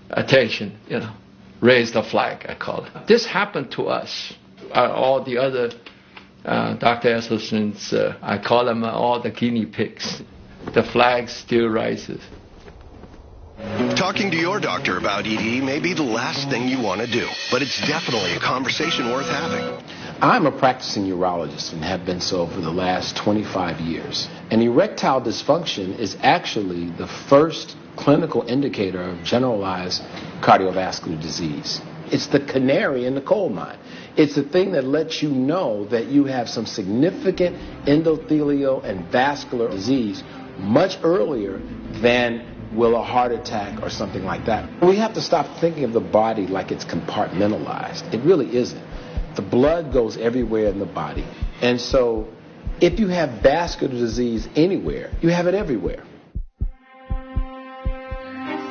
attention, you know, raise the flag, I call it. This happened to us. All the other Dr. Esselstyn's, I call them all the guinea pigs. The flag still rises. Talking to your doctor about ED may be the last thing you want to do, but it's definitely a conversation worth having. I'm a practicing urologist and have been so for the last 25 years. And erectile dysfunction is actually the first clinical indicator of generalized cardiovascular disease. It's the canary in the coal mine. It's the thing that lets you know that you have some significant endothelial and vascular disease much earlier than will a heart attack or something like that. We have to stop thinking of the body like it's compartmentalized. It really isn't. The blood goes everywhere in the body. And so if you have vascular disease anywhere, you have it everywhere.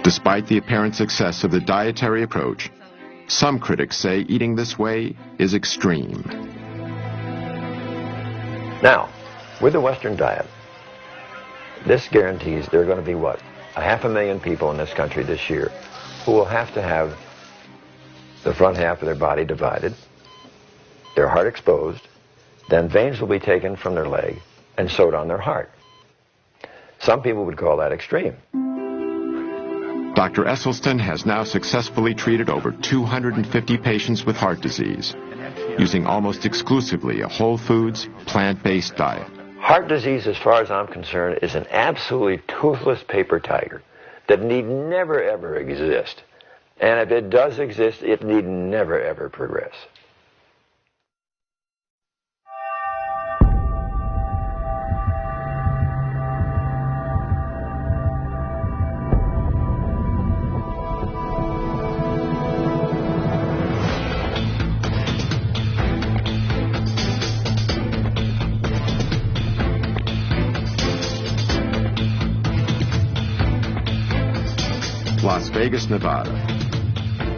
Despite the apparent success of the dietary approach, some critics say eating this way is extreme. Now, with the Western diet, this guarantees there are going to be, what, 500,000 people in this country this year who will have to have the front half of their body divided, their heart exposed, then veins will be taken from their leg and sewed on their heart. Some people would call that extreme. Dr. Esselstyn has now successfully treated over 250 patients with heart disease, using almost exclusively a whole foods, plant-based diet. Heart disease, as far as I'm concerned, is an absolutely toothless paper tiger that need never, ever exist. And if it does exist, it need never, ever progress. Las Vegas, Nevada.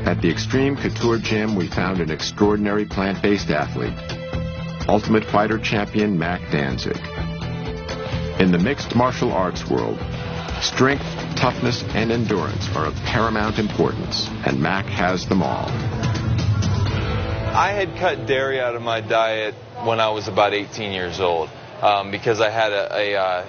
At the Extreme Couture Gym, we found an extraordinary plant-based athlete, Ultimate Fighter champion Mac Danzig. In the mixed martial arts world, strength, toughness, and endurance are of paramount importance, and Mac has them all. I had cut dairy out of my diet when I was about 18 years old. because I had a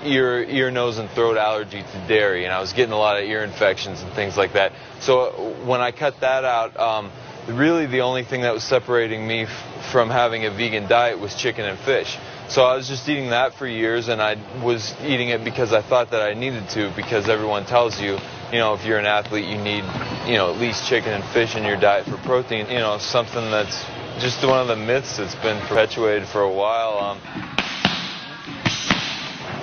ear, nose, and throat allergy to dairy, and I was getting a lot of ear infections and things like that. So when I cut that out, really the only thing that was separating me from having a vegan diet was chicken and fish. So I was just eating that for years, and I was eating it because I thought that I needed to, because everyone tells you, if you're an athlete, you need, at least chicken and fish in your diet for protein. Something that's just one of the myths that's been perpetuated for a while.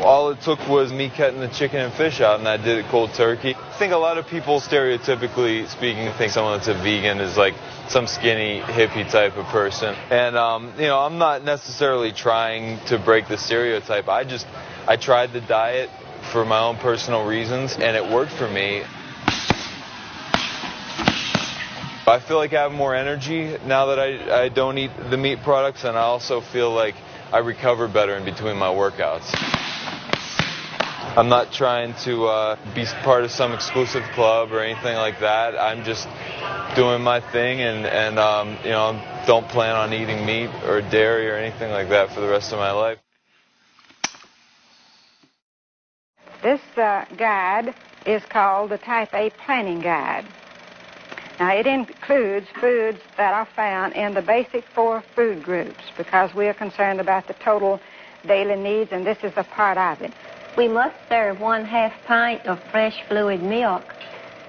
All it took was me cutting the chicken and fish out, and I did it cold turkey. I think a lot of people, stereotypically speaking, think someone that's a vegan is like some skinny hippie type of person. And, I'm not necessarily trying to break the stereotype. I tried the diet for my own personal reasons, and it worked for me. I feel like I have more energy now that I don't eat the meat products, and I also feel like I recover better in between my workouts. I'm not trying to be part of some exclusive club or anything like that. I'm just doing my thing, and don't plan on eating meat or dairy or anything like that for the rest of my life. This guide is called the Type A Planning Guide. Now, it includes foods that are found in the basic 4 food groups, because we are concerned about the total daily needs, and this is a part of it. We must serve 1/2 pint of fresh fluid milk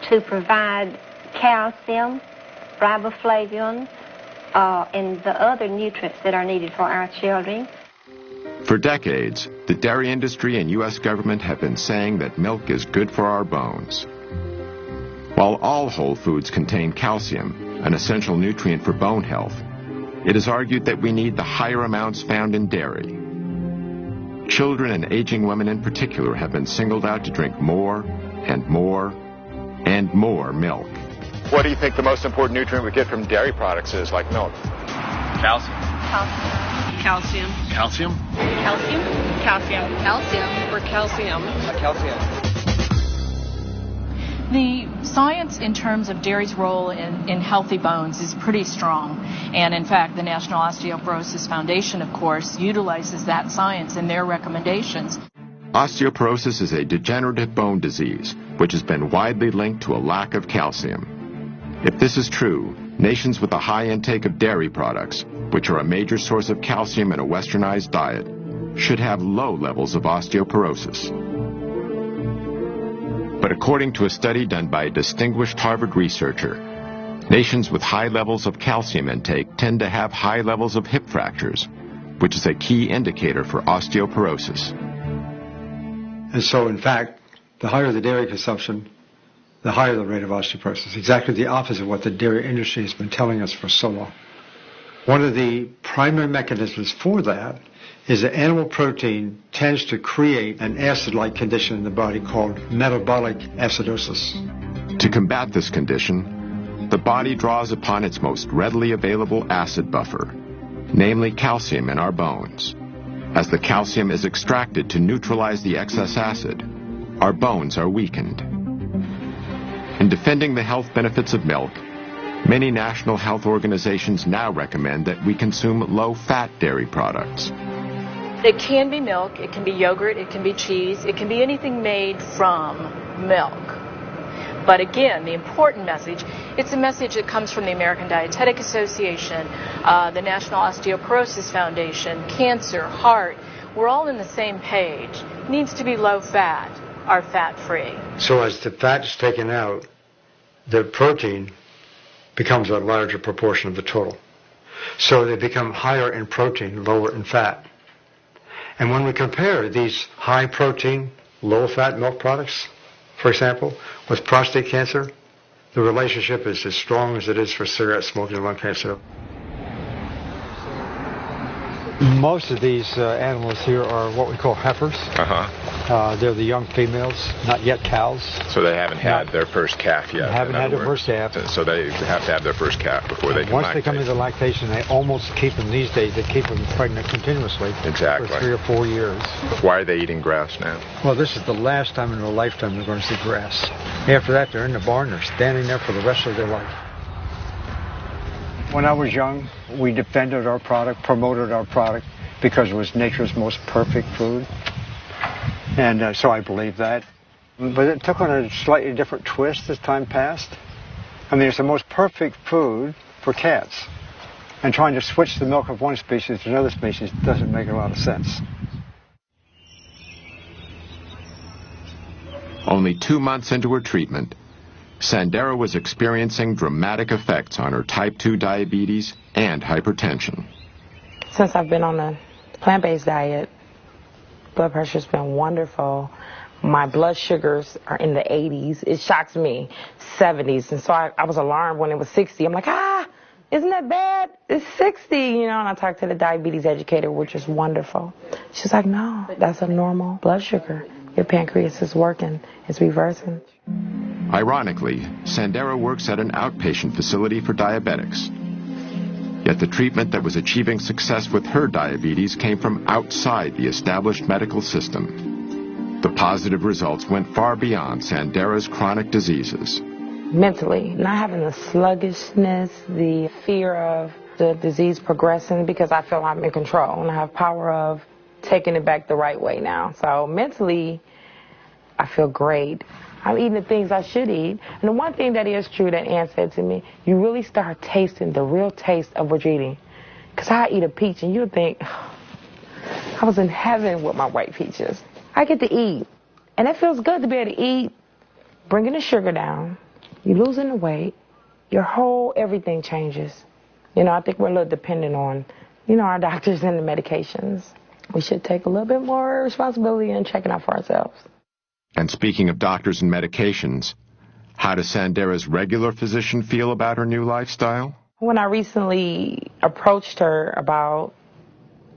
to provide calcium, riboflavin, and the other nutrients that are needed for our children. For decades, the dairy industry and U.S. government have been saying that milk is good for our bones. While all whole foods contain calcium, an essential nutrient for bone health, it is argued that we need the higher amounts found in dairy. Children and aging women in particular have been singled out to drink more and more and more milk. What do you think the most important nutrient we get from dairy products is, like milk? Calcium. Calcium. Calcium? Calcium. Calcium. Calcium. Or calcium. Calcium. The science in terms of dairy's role in healthy bones is pretty strong. And in fact, the National Osteoporosis Foundation, of course, utilizes that science in their recommendations. Osteoporosis is a degenerative bone disease, which has been widely linked to a lack of calcium. If this is true, nations with a high intake of dairy products, which are a major source of calcium in a westernized diet, should have low levels of osteoporosis. But according to a study done by a distinguished Harvard researcher, nations with high levels of calcium intake tend to have high levels of hip fractures, which is a key indicator for osteoporosis. And so, in fact, the higher the dairy consumption, the higher the rate of osteoporosis. Exactly the opposite of what the dairy industry has been telling us for so long. One of the primary mechanisms for that is that animal protein tends to create an acid-like condition in the body called metabolic acidosis. To combat this condition, the body draws upon its most readily available acid buffer, namely calcium in our bones. As the calcium is extracted to neutralize the excess acid, our bones are weakened. In defending the health benefits of milk, many national health organizations now recommend that we consume low-fat dairy products. It can be milk, it can be yogurt, it can be cheese, it can be anything made from milk. But again, the important message, it's a message that comes from the American Dietetic Association, the National Osteoporosis Foundation, cancer, heart. We're all in the same page. It needs to be low fat or fat-free. So as the fat is taken out, the protein becomes a larger proportion of the total. So they become higher in protein, lower in fat. And when we compare these high protein, low fat milk products, for example, with prostate cancer, the relationship is as strong as it is for cigarette smoking and lung cancer. Most of these animals here are what we call heifers. They're the young females, not yet cows. So they haven't had their first calf yet. Haven't had their first calf. So they have to have their first calf before they can Once lactate. they come into lactation, they almost keep them these days. They keep them pregnant continuously Exactly. for 3 or 4 years. Why are they eating grass now? Well, this is the last time in their lifetime they're going to see grass. After that, they're in the barn. They're standing there for the rest of their life. When I was young, we defended our product, promoted our product, because it was nature's most perfect food. And so I believed that. But it took on a slightly different twist as time passed. I mean, it's the most perfect food for cats. And trying to switch the milk of one species to another species doesn't make a lot of sense. Only 2 months into her treatment, Sandera was experiencing dramatic effects on her type 2 diabetes and hypertension. Since I've been on a plant-based diet, blood pressure's been wonderful. My blood sugars are in the 80s. It shocks me, 70s. And so I was alarmed when it was 60. I'm like, isn't that bad? It's 60, and I talked to the diabetes educator, which is wonderful. She's like, no, that's a normal blood sugar. Your pancreas is working. It's reversing. Ironically, Sandera works at an outpatient facility for diabetics. Yet the treatment that was achieving success with her diabetes came from outside the established medical system. The positive results went far beyond Sandera's chronic diseases. Mentally, not having the sluggishness, the fear of the disease progressing, because I feel I'm in control and I have power of taking it back the right way now. So mentally, I feel great. I'm eating the things I should eat. And the one thing that is true that Ann said to me, you really start tasting the real taste of what you're eating. Because I eat a peach and you'll think, I was in heaven with my white peaches. I get to eat. And it feels good to be able to eat, bringing the sugar down, you losing the weight, your whole everything changes. I think we're a little dependent on, our doctors and the medications. We should take a little bit more responsibility in checking out for ourselves. And speaking of doctors and medications, how does Sandera's regular physician feel about her new lifestyle? When I recently approached her about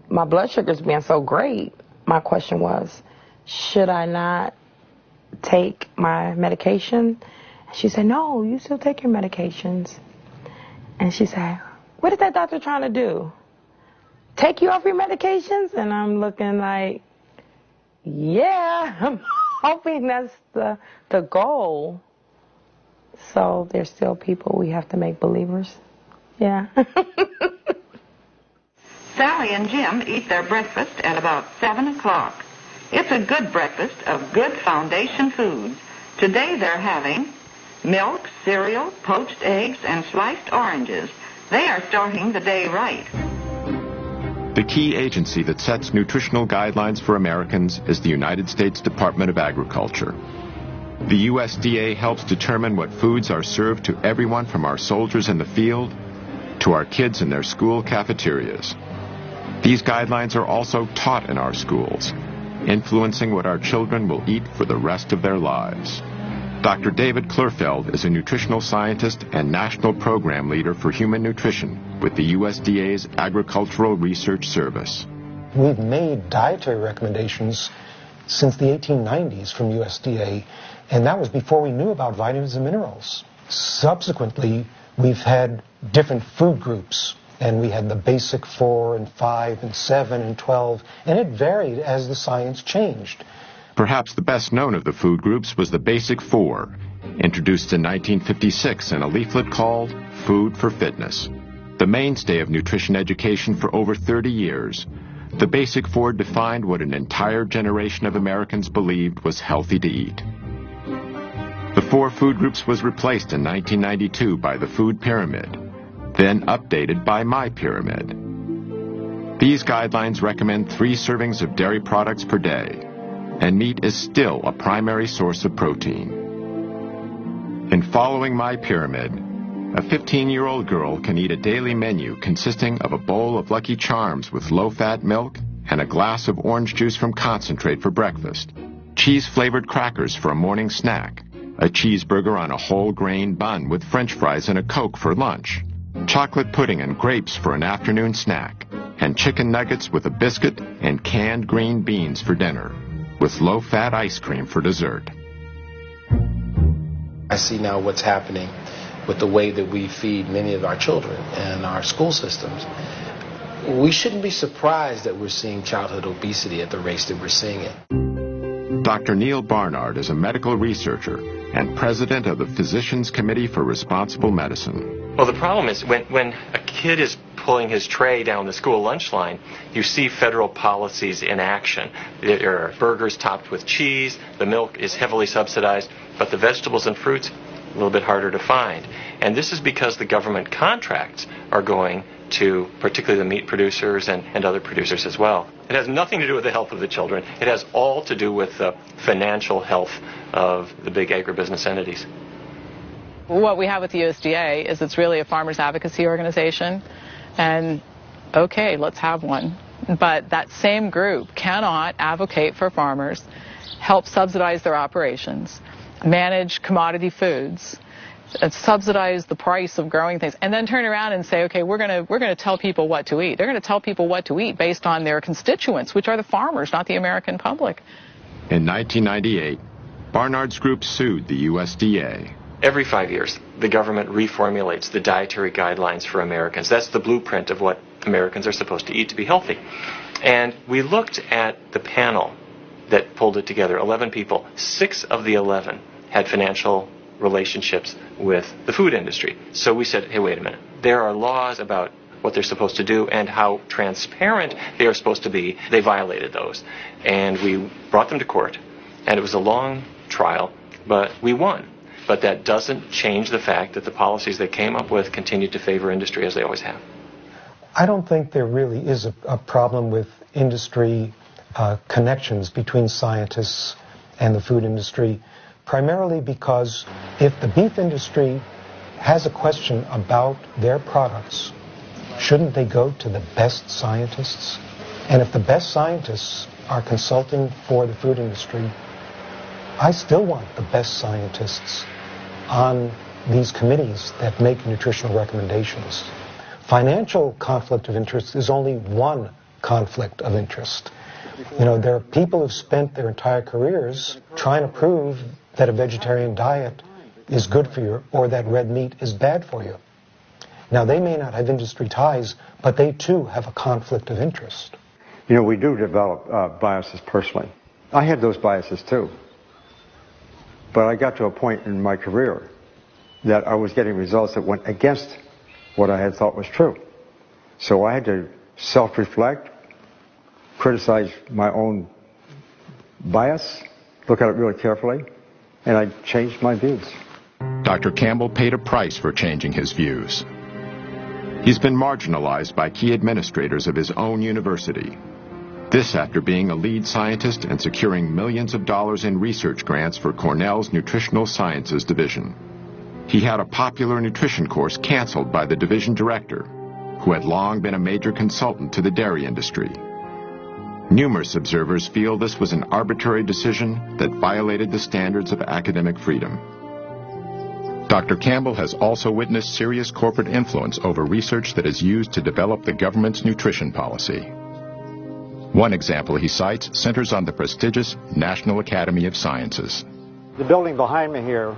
my blood sugars being so great, my question was, should I not take my medication? She said, no, you still take your medications. And she said, what is that doctor trying to do? Take you off your medications? And I'm looking like, yeah, I'm hoping that's the goal. So there's still people we have to make believers. Yeah. Sally and Jim eat their breakfast at about 7 o'clock. It's a good breakfast of good foundation foods. Today they're having milk, cereal, poached eggs, and sliced oranges. They are starting the day right. The key agency that sets nutritional guidelines for Americans is the United States Department of Agriculture. The USDA helps determine what foods are served to everyone from our soldiers in the field to our kids in their school cafeterias. These guidelines are also taught in our schools, influencing what our children will eat for the rest of their lives. Dr. David Klurfeld is a nutritional scientist and national program leader for human nutrition with the USDA's Agricultural Research Service. We've made dietary recommendations since the 1890s from USDA, and that was before we knew about vitamins and minerals. Subsequently, we've had different food groups, and we had the basic 4 and 5 and 7 and 12, and it varied as the science changed. Perhaps the best known of the food groups was the Basic 4, introduced in 1956 in a leaflet called Food for Fitness. The mainstay of nutrition education for over 30 years, the Basic 4 defined what an entire generation of Americans believed was healthy to eat. The 4 food groups was replaced in 1992 by the Food Pyramid, then updated by My Pyramid. These guidelines recommend 3 servings of dairy products per day, and meat is still a primary source of protein. In following My Pyramid, a 15-year-old girl can eat a daily menu consisting of a bowl of Lucky Charms with low-fat milk and a glass of orange juice from concentrate for breakfast, cheese-flavored crackers for a morning snack, a cheeseburger on a whole grain bun with French fries and a Coke for lunch, chocolate pudding and grapes for an afternoon snack, and chicken nuggets with a biscuit and canned green beans for dinner, with low-fat ice cream for dessert. I see now what's happening with the way that we feed many of our children and our school systems. We shouldn't be surprised that we're seeing childhood obesity at the rates that we're seeing it. Dr. Neil Barnard is a medical researcher and president of the Physicians Committee for Responsible Medicine. Well, the problem is when a kid is pulling his tray down the school lunch line, you see federal policies in action. There are burgers topped with cheese, the milk is heavily subsidized, but the vegetables and fruits, a little bit harder to find. And this is because the government contracts are going to particularly the meat producers and other producers as well. It has nothing to do with the health of the children. It has all to do with the financial health of the big agribusiness entities. What we have with the USDA is it's really a farmers advocacy organization, and okay, let's have one. But that same group cannot advocate for farmers, help subsidize their operations, manage commodity foods, subsidize the price of growing things, and then turn around and say, okay, we're going to tell people what to eat. They're going to tell people what to eat based on their constituents, which are the farmers, not the American public. In 1998, Barnard's group sued the USDA. Every 5 years, the government reformulates the dietary guidelines for Americans. That's the blueprint of what Americans are supposed to eat to be healthy. And we looked at the panel that pulled it together, 11 people. 6 of the 11 had financial relationships with the food industry. So we said, hey, wait a minute. There are laws about what they're supposed to do and how transparent they are supposed to be. They violated those. And we brought them to court. And it was a long trial, but we won. But that doesn't change the fact that the policies they came up with continue to favor industry as they always have. I don't think there really is a problem with industry connections between scientists and the food industry, primarily because if the beef industry has a question about their products, shouldn't they go to the best scientists? And if the best scientists are consulting for the food industry, I still want the best scientists on these committees that make nutritional recommendations. Financial conflict of interest is only one conflict of interest. You know, there are people who've spent their entire careers trying to prove that a vegetarian diet is good for you or that red meat is bad for you. Now, they may not have industry ties, but they too have a conflict of interest. You know, we do develop biases personally. I had those biases too. But I got to a point in my career that I was getting results that went against what I had thought was true. So I had to self-reflect, criticize my own bias, look at it really carefully, and I changed my views. Dr. Campbell paid a price for changing his views. He's been marginalized by key administrators of his own university. This after being a lead scientist and securing millions of dollars in research grants for Cornell's Nutritional Sciences Division. He had a popular nutrition course canceled by the division director, who had long been a major consultant to the dairy industry. Numerous observers feel this was an arbitrary decision that violated the standards of academic freedom. Dr. Campbell has also witnessed serious corporate influence over research that is used to develop the government's nutrition policy. One example he cites centers on the prestigious National Academy of Sciences. The building behind me here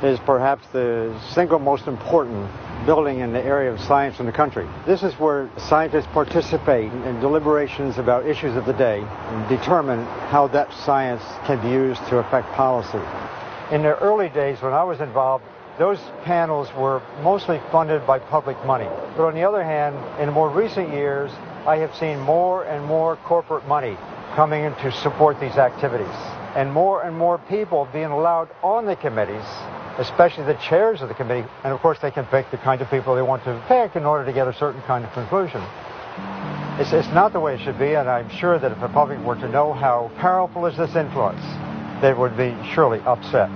is perhaps the single most important building in the area of science in the country. This is where scientists participate in deliberations about issues of the day and determine how that science can be used to affect policy. In the early days when I was involved, those panels were mostly funded by public money. But on the other hand, in more recent years, I have seen more and more corporate money coming in to support these activities. And more people being allowed on the committees, especially the chairs of the committee. And of course they can pick the kind of people they want to pick in order to get a certain kind of conclusion. It's not the way it should be, and I'm sure that if the public were to know how powerful is this influence, they would be surely upset.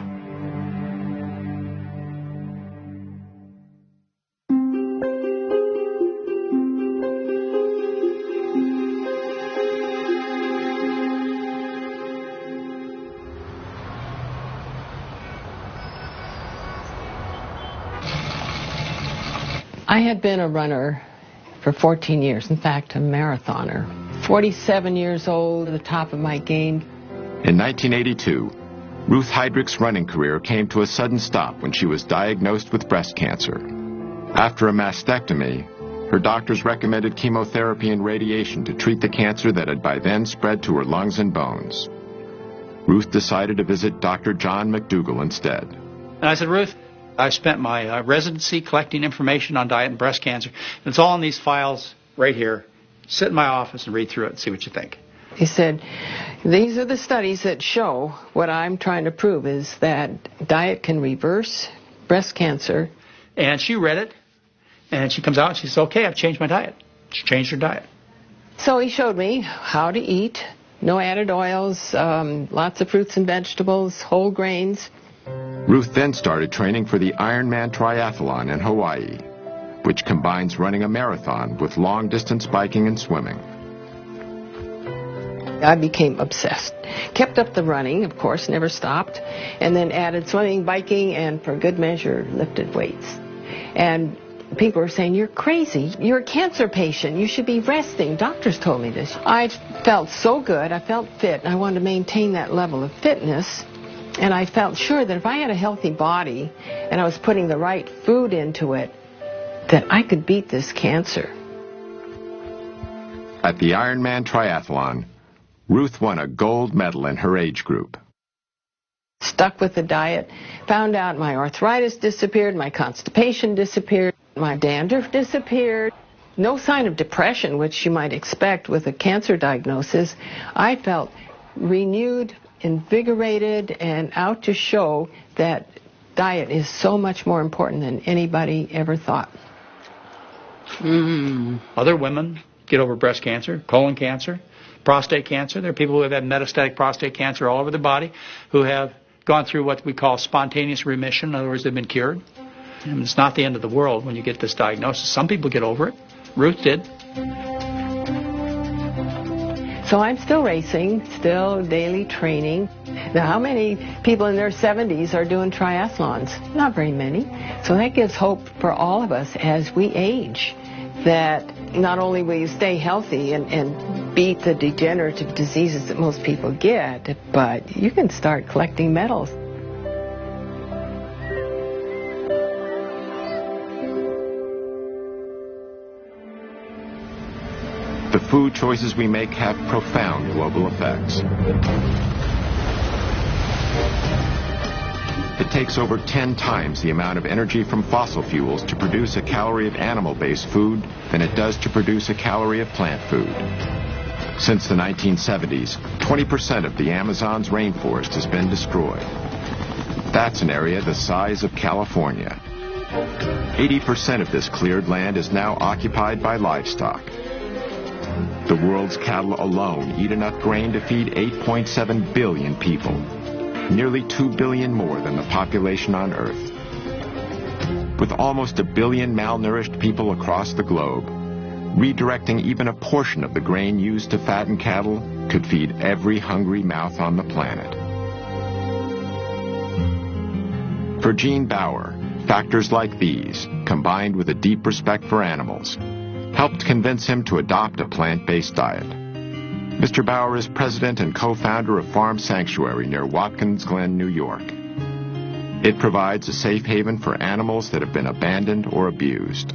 I had been a runner for 14 years, in fact, a marathoner. 47 years old, at the top of my game. In 1982, Ruth Heydrich's running career came to a sudden stop when she was diagnosed with breast cancer. After a mastectomy, her doctors recommended chemotherapy and radiation to treat the cancer that had by then spread to her lungs and bones. Ruth decided to visit Dr. John McDougall instead. And I said, Ruth, I spent my residency collecting information on diet and breast cancer. And it's all in these files right here. Sit in my office and read through it and see what you think. He said, these are the studies that show what I'm trying to prove is that diet can reverse breast cancer. And she read it, and she comes out and she says, okay, I've changed my diet. She changed her diet. So he showed me how to eat, no added oils, lots of fruits and vegetables, whole grains. Ruth then started training for the Ironman triathlon in Hawaii, which combines running a marathon with long-distance biking and swimming. I became obsessed. Kept up the running, of course, never stopped, and then added swimming, biking, and for good measure, lifted weights. And people were saying, you're crazy. You're a cancer patient. You should be resting. Doctors told me this. I felt so good. I felt fit, and I wanted to maintain that level of fitness. And I felt sure that if I had a healthy body and I was putting the right food into it, that I could beat this cancer. At the Ironman triathlon, Ruth won a gold medal in her age group. Stuck with the diet, found out my arthritis disappeared, my constipation disappeared, my dandruff disappeared. No sign of depression, which you might expect with a cancer diagnosis. I felt renewed, invigorated, and out to show that diet is so much more important than anybody ever thought. Other women get over breast cancer, colon cancer, prostate cancer. There are people who have had metastatic prostate cancer all over the body who have gone through what we call spontaneous remission. In other words, they've been cured. And it's not the end of the world when you get this diagnosis. Some people get over it. Ruth did. So I'm still racing, still daily training. Now, how many people in their 70s are doing triathlons? Not very many. So that gives hope for all of us as we age, that not only will you stay healthy and beat the degenerative diseases that most people get, but you can start collecting medals. The food choices we make have profound global effects. It takes over 10 times the amount of energy from fossil fuels to produce a calorie of animal-based food than it does to produce a calorie of plant food. Since the 1970s, 20% of the Amazon's rainforest has been destroyed. That's an area the size of California. 80% of this cleared land is now occupied by livestock. The world's cattle alone eat enough grain to feed 8.7 billion people, nearly 2 billion more than the population on Earth. With almost 1 billion malnourished people across the globe, redirecting even a portion of the grain used to fatten cattle could feed every hungry mouth on the planet. For Gene Bauer, factors like these, combined with a deep respect for animals, helped convince him to adopt a plant-based diet. Mr. Bauer is president and co-founder of Farm Sanctuary near Watkins Glen, New York. It provides a safe haven for animals that have been abandoned or abused.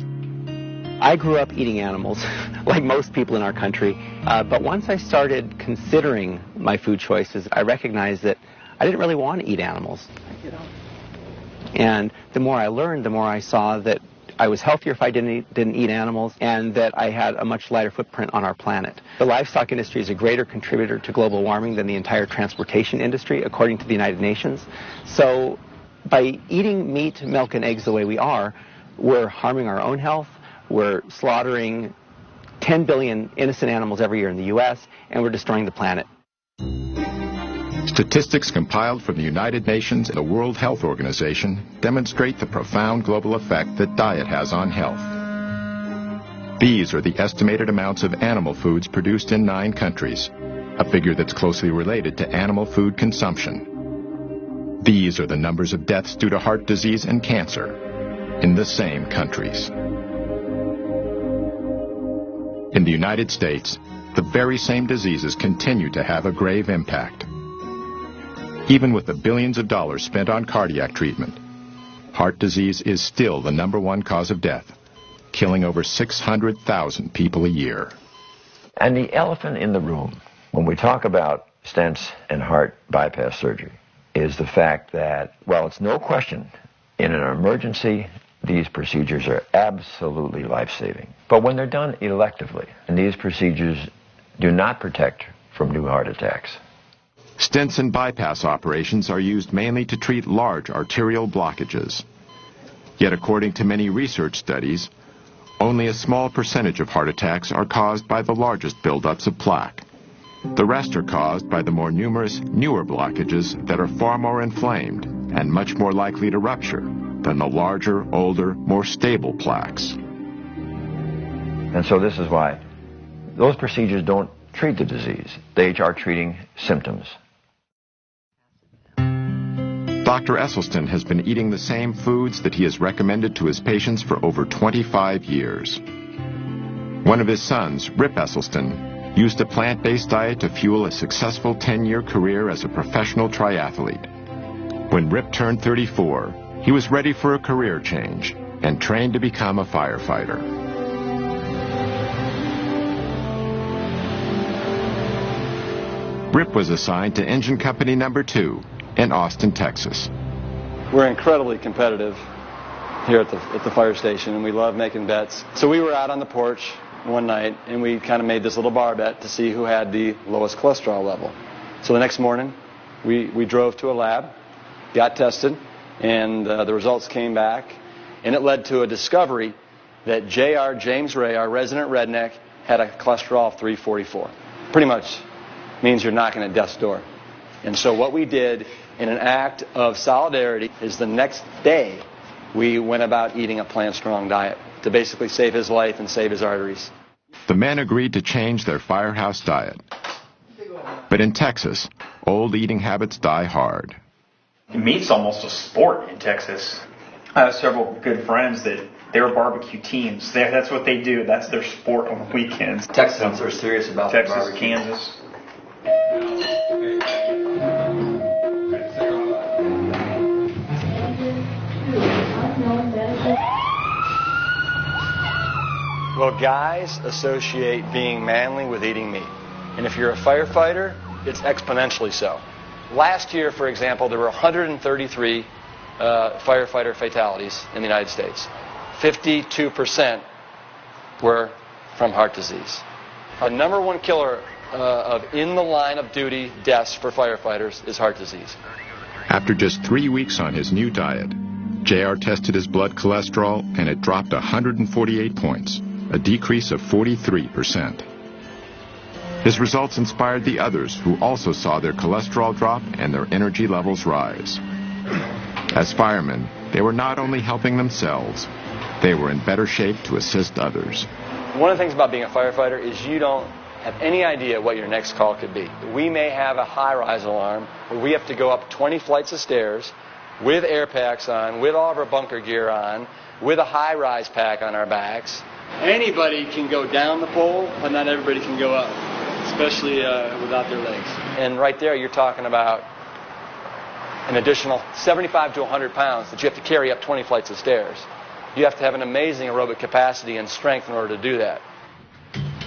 I grew up eating animals, like most people in our country, but once I started considering my food choices, I recognized that I didn't really want to eat animals. And the more I learned, the more I saw that I was healthier if I didn't eat animals, and that I had a much lighter footprint on our planet. The livestock industry is a greater contributor to global warming than the entire transportation industry, according to the United Nations. So by eating meat, milk, and eggs the way we are, we're harming our own health, we're slaughtering 10 billion innocent animals every year in the U.S., and we're destroying the planet. Statistics compiled from the United Nations and the World Health Organization demonstrate the profound global effect that diet has on health. These are the estimated amounts of animal foods produced in 9 countries, a figure that's closely related to animal food consumption. These are the numbers of deaths due to heart disease and cancer in the same countries. In the United States, the very same diseases continue to have a grave impact. Even with the billions of dollars spent on cardiac treatment, heart disease is still the #1 cause of death, killing over 600,000 people a year. And the elephant in the room, when we talk about stents and heart bypass surgery, is the fact that, well, it's no question In an emergency, these procedures are absolutely life-saving. But when they're done electively, and these procedures do not protect from new heart attacks. Stents and bypass operations are used mainly to treat large arterial blockages. Yet according to many research studies, only a small percentage of heart attacks are caused by the largest buildups of plaque. The rest are caused by the more numerous, newer blockages that are far more inflamed and much more likely to rupture than the larger, older, more stable plaques. And so this is why those procedures don't treat the disease. They are treating symptoms. Dr. Esselstyn has been eating the same foods that he has recommended to his patients for over 25 years. One of his sons, Rip Esselstyn, used a plant-based diet to fuel a successful 10-year career as a professional triathlete. When Rip turned 34, he was ready for a career change and trained to become a firefighter. Rip was assigned to Engine Company Number 2 in Austin, Texas. We're incredibly competitive here at the fire station, and we love making bets. So we were out on the porch one night, and we kind of made this little bar bet to see who had the lowest cholesterol level. So the next morning, we drove to a lab, got tested, and the results came back, and it led to a discovery that J.R. James Ray, our resident redneck, had a cholesterol of 344. Pretty much means you're knocking at death's door. And so what we did in an act of solidarity is the next day we went about eating a plant-strong diet to basically save his life and save his arteries. The men agreed to change their firehouse diet. But in Texas, old eating habits die hard. Meat's almost a sport in Texas. I have several good friends that they're barbecue teams. That's what they do. That's their sport on the weekends. Texans are serious about Texas, barbecue. Kansas. Well, guys associate being manly with eating meat. And if you're a firefighter, it's exponentially so. Last year, for example, there were 133 firefighter fatalities in the United States. 52% were from heart disease. The number one killer of in the line of duty deaths for firefighters is heart disease. After just 3 weeks on his new diet, JR tested his blood cholesterol and it dropped 148 points, a decrease of 43%. His results inspired the others who also saw their cholesterol drop and their energy levels rise. As firemen, they were not only helping themselves, they were in better shape to assist others. One of the things about being a firefighter is you don't have any idea what your next call could be. We may have a high-rise alarm where we have to go up 20 flights of stairs with air packs on, with all of our bunker gear on, with a high-rise pack on our backs. Anybody can go down the pole, but not everybody can go up, especially without their legs. And right there, you're talking about an additional 75 to 100 pounds that you have to carry up 20 flights of stairs. You have to have an amazing aerobic capacity and strength in order to do that.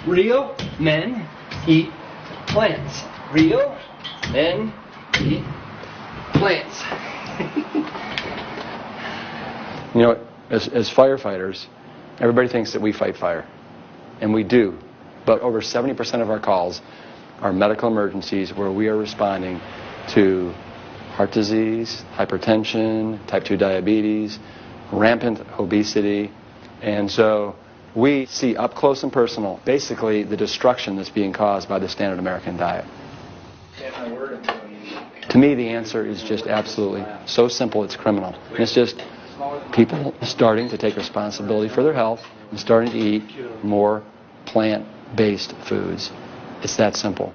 Real men eat plants. Real men eat plants. You know, as firefighters, everybody thinks that we fight fire. And we do. But over 70% of our calls are medical emergencies where we are responding to heart disease, hypertension, type 2 diabetes, rampant obesity. And so we see up close and personal basically the destruction that's being caused by the standard American diet. To me, the answer is just absolutely so simple it's criminal. And it's just people starting to take responsibility for their health and starting to eat more plant-based foods. It's that simple.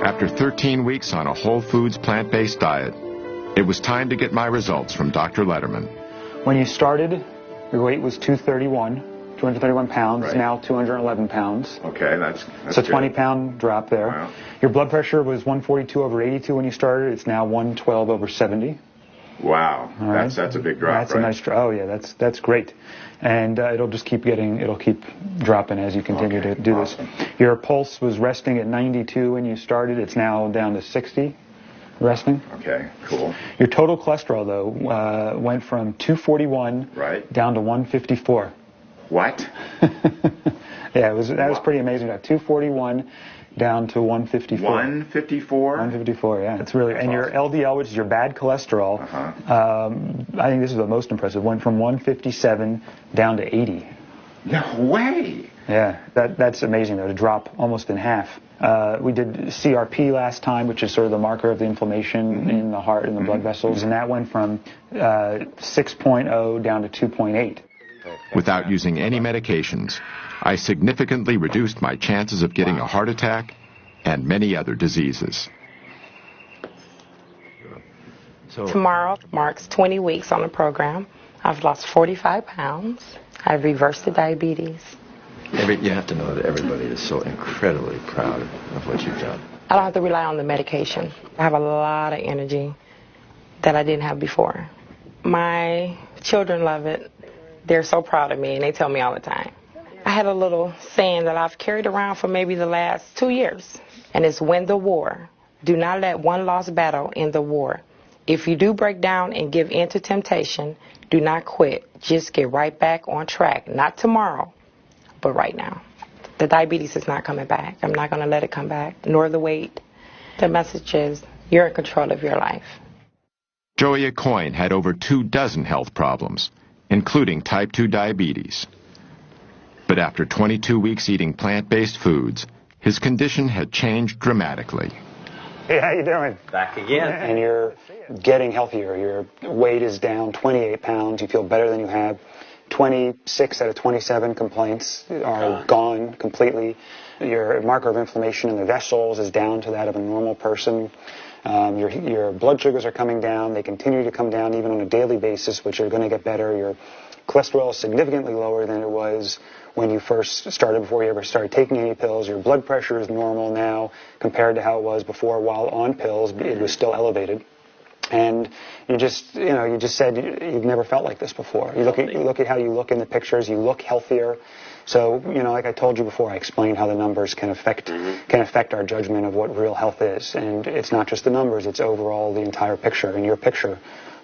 After 13 weeks on a whole foods plant-based diet, it was time to get my results from Dr. Letterman. When you started, your weight was 231 pounds, Right. now 211 pounds. Okay, that's It's a good. 20-pound drop there. Wow. Your blood pressure was 142/82 when you started. It's now 112/70. Wow, All right. that's a big drop, That's right? a nice drop. Oh yeah, that's great, and it'll just keep dropping as you continue to do this. Your pulse was resting at 92 when you started. It's now down to 60. resting. Okay, cool. Your total cholesterol, though, went from 241 down to 154. What? Yeah, that was pretty amazing. 241 down to 154. 154? 154, yeah. It's really, and your LDL, which is your bad cholesterol, I think this is the most impressive, went from 157 down to 80. No way! Yeah, that's amazing, though, to drop almost in half. We did CRP last time, which is sort of the marker of the inflammation in the heart and the blood vessels, and that went from 6.0 down to 2.8. Without using any medications, I significantly reduced my chances of getting a heart attack and many other diseases. Tomorrow marks 20 weeks on the program. I've lost 45 pounds. I've reversed the diabetes. You have to know that everybody is so incredibly proud of what you've done. I don't have to rely on the medication. I have a lot of energy that I didn't have before. My children love it. They're so proud of me, and they tell me all the time. I had a little saying that I've carried around for maybe the last 2 years, and it's win the war. Do not let one lost battle end the war. If you do break down and give in to temptation, do not quit. Just get right back on track. Not tomorrow, but right now. The diabetes is not coming back. I'm not going to let it come back, nor the weight. The message is you're in control of your life. Joey Coyne had over 24 health problems, including type 2 diabetes. But after 22 weeks eating plant-based foods, his condition had changed dramatically. Hey, how you doing? Back again. And you're getting healthier. Your weight is down 28 pounds. You feel better than you have. 26 out of 27 complaints are gone completely. Your marker of inflammation in the vessels is down to that of a normal person. Your blood sugars are coming down. They continue to come down even on a daily basis, which are going to get better. Your cholesterol is significantly lower than it was when you first started, before you ever started taking any pills. Your blood pressure is normal now compared to how it was before. While on pills, it was still elevated. And you just said you've never felt like this before. You look at how you look in the pictures. You look healthier. So, like I told you before, I explained how the numbers can affect our judgment of what real health is. And it's not just the numbers, it's overall the entire picture. And your picture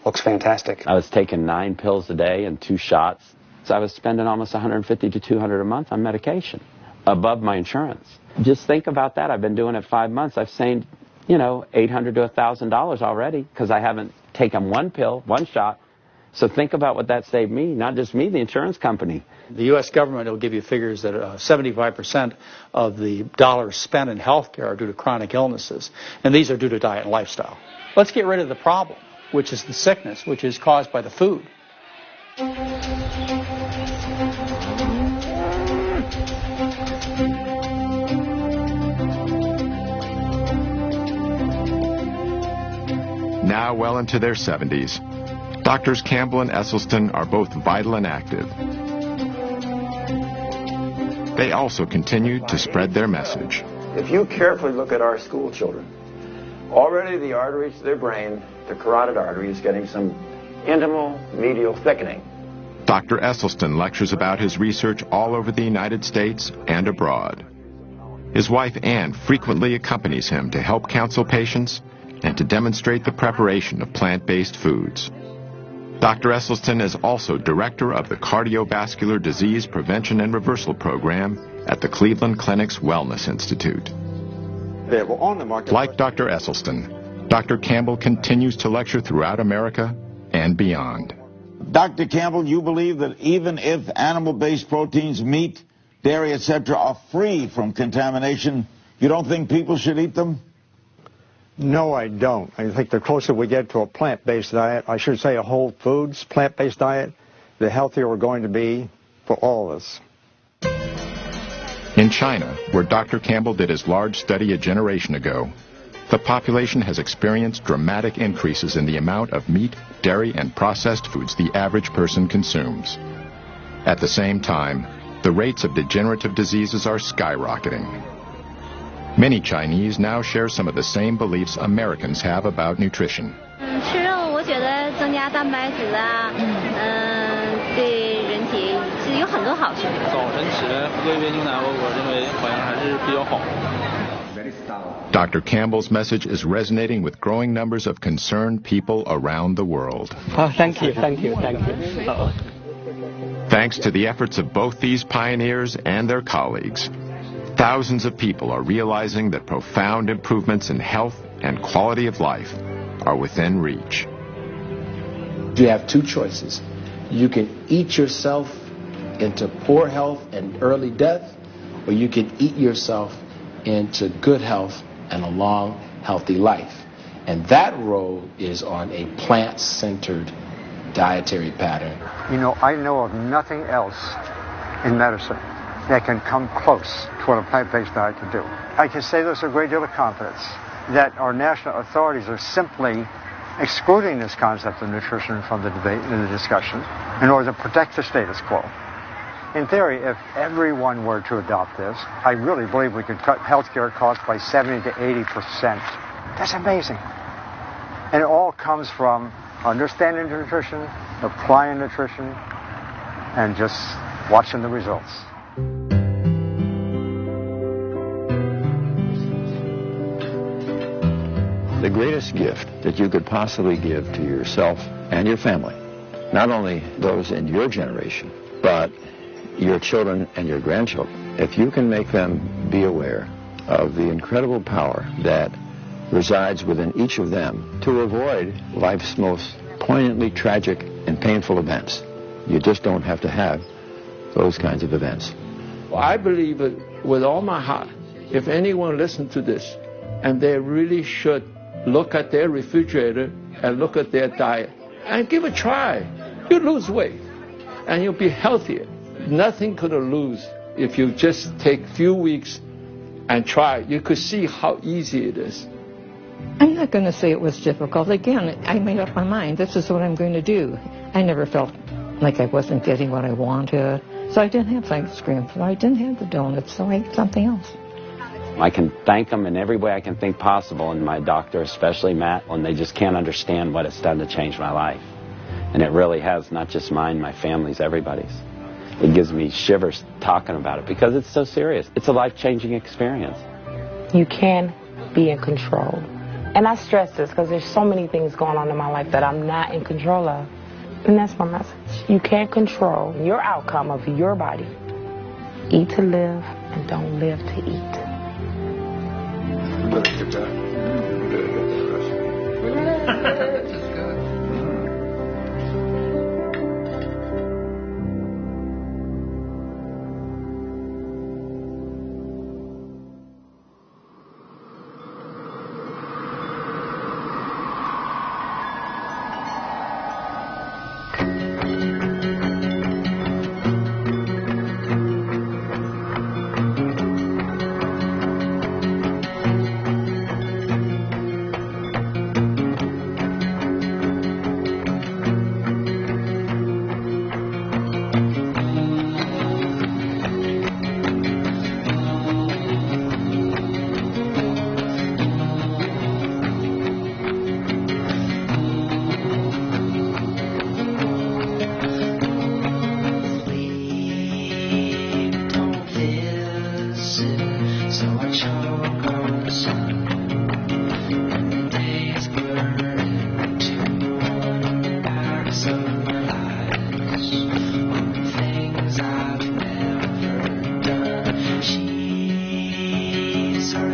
looks fantastic. I was taking 9 pills a day and 2 shots. So I was spending almost $150 to $200 a month on medication, above my insurance. Just think about that. I've been doing it 5 months. I've saved, $800 to $1,000 already because I haven't taken 1 pill, 1 shot. So think about what that saved me, not just me, the insurance company. The U.S. government will give you figures that 75% of the dollars spent in health care are due to chronic illnesses, and these are due to diet and lifestyle. Let's get rid of the problem, which is the sickness, which is caused by the food. Now well into their 70s, Doctors Campbell and Esselstyn are both vital and active. They also continue to spread their message. If you carefully look at our school children, already the arteries to their brain, the carotid artery, is getting some intimal medial thickening. Dr. Esselstyn lectures about his research all over the United States and abroad. His wife Ann frequently accompanies him to help counsel patients and to demonstrate the preparation of plant-based foods. Dr. Esselstyn is also director of the Cardiovascular Disease Prevention and Reversal Program at the Cleveland Clinic's Wellness Institute. Like Dr. Esselstyn, Dr. Campbell continues to lecture throughout America and beyond. Dr. Campbell, you believe that even if animal-based proteins, meat, dairy, etc., are free from contamination, you don't think people should eat them? No, I don't. I think the closer we get to a plant-based diet, I should say a whole foods, plant-based diet, the healthier we're going to be for all of us. In China, where Dr. Campbell did his large study a generation ago, the population has experienced dramatic increases in the amount of meat, dairy, and processed foods the average person consumes. At the same time, the rates of degenerative diseases are skyrocketing. Many Chinese now share some of the same beliefs Americans have about nutrition. 吃肉，我觉得增加蛋白质啊，对人体是有很多好处。早晨起来喝一杯牛奶，我认为好像还是比较好。Dr. Campbell's message is resonating with growing numbers of concerned people around the world. Oh, thank you. Thanks to the efforts of both these pioneers and their colleagues, thousands of people are realizing that profound improvements in health and quality of life are within reach. You have two choices. You can eat yourself into poor health and early death, or you can eat yourself into good health and a long, healthy life. And that road is on a plant-centered dietary pattern. You know, I know of nothing else in medicine that can come close to what a plant-based diet can do. I can say this with a great deal of confidence, that our national authorities are simply excluding this concept of nutrition from the debate and the discussion in order to protect the status quo. In theory, if everyone were to adopt this, I really believe we could cut healthcare costs by 70 to 80%. That's amazing. And it all comes from understanding nutrition, applying nutrition, and just watching the results. The greatest gift that you could possibly give to yourself and your family, not only those in your generation, but your children and your grandchildren, if you can make them be aware of the incredible power that resides within each of them to avoid life's most poignantly tragic and painful events. You just don't have to have those kinds of events. I believe it with all my heart. If anyone listens to this, and they really should look at their refrigerator and look at their diet and give it a try. You'll lose weight and you'll be healthier. Nothing could lose if you just take a few weeks and try. You could see how easy it is. I'm not going to say it was difficult. Again, I made up my mind. This is what I'm going to do. I never felt like I wasn't getting what I wanted. So I didn't have ice cream. So I didn't have the donuts. So I ate something else. I can thank them in every way I can think possible, and my doctor, especially Matt, when they just can't understand what it's done to change my life. And it really has, not just mine, my family's, everybody's. It gives me shivers talking about it because it's so serious. It's a life-changing experience. You can be in control. And I stress this because there's so many things going on in my life that I'm not in control of. And that's my message. You can't control your outcome of your body. Eat to live and don't live to eat.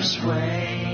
Sway.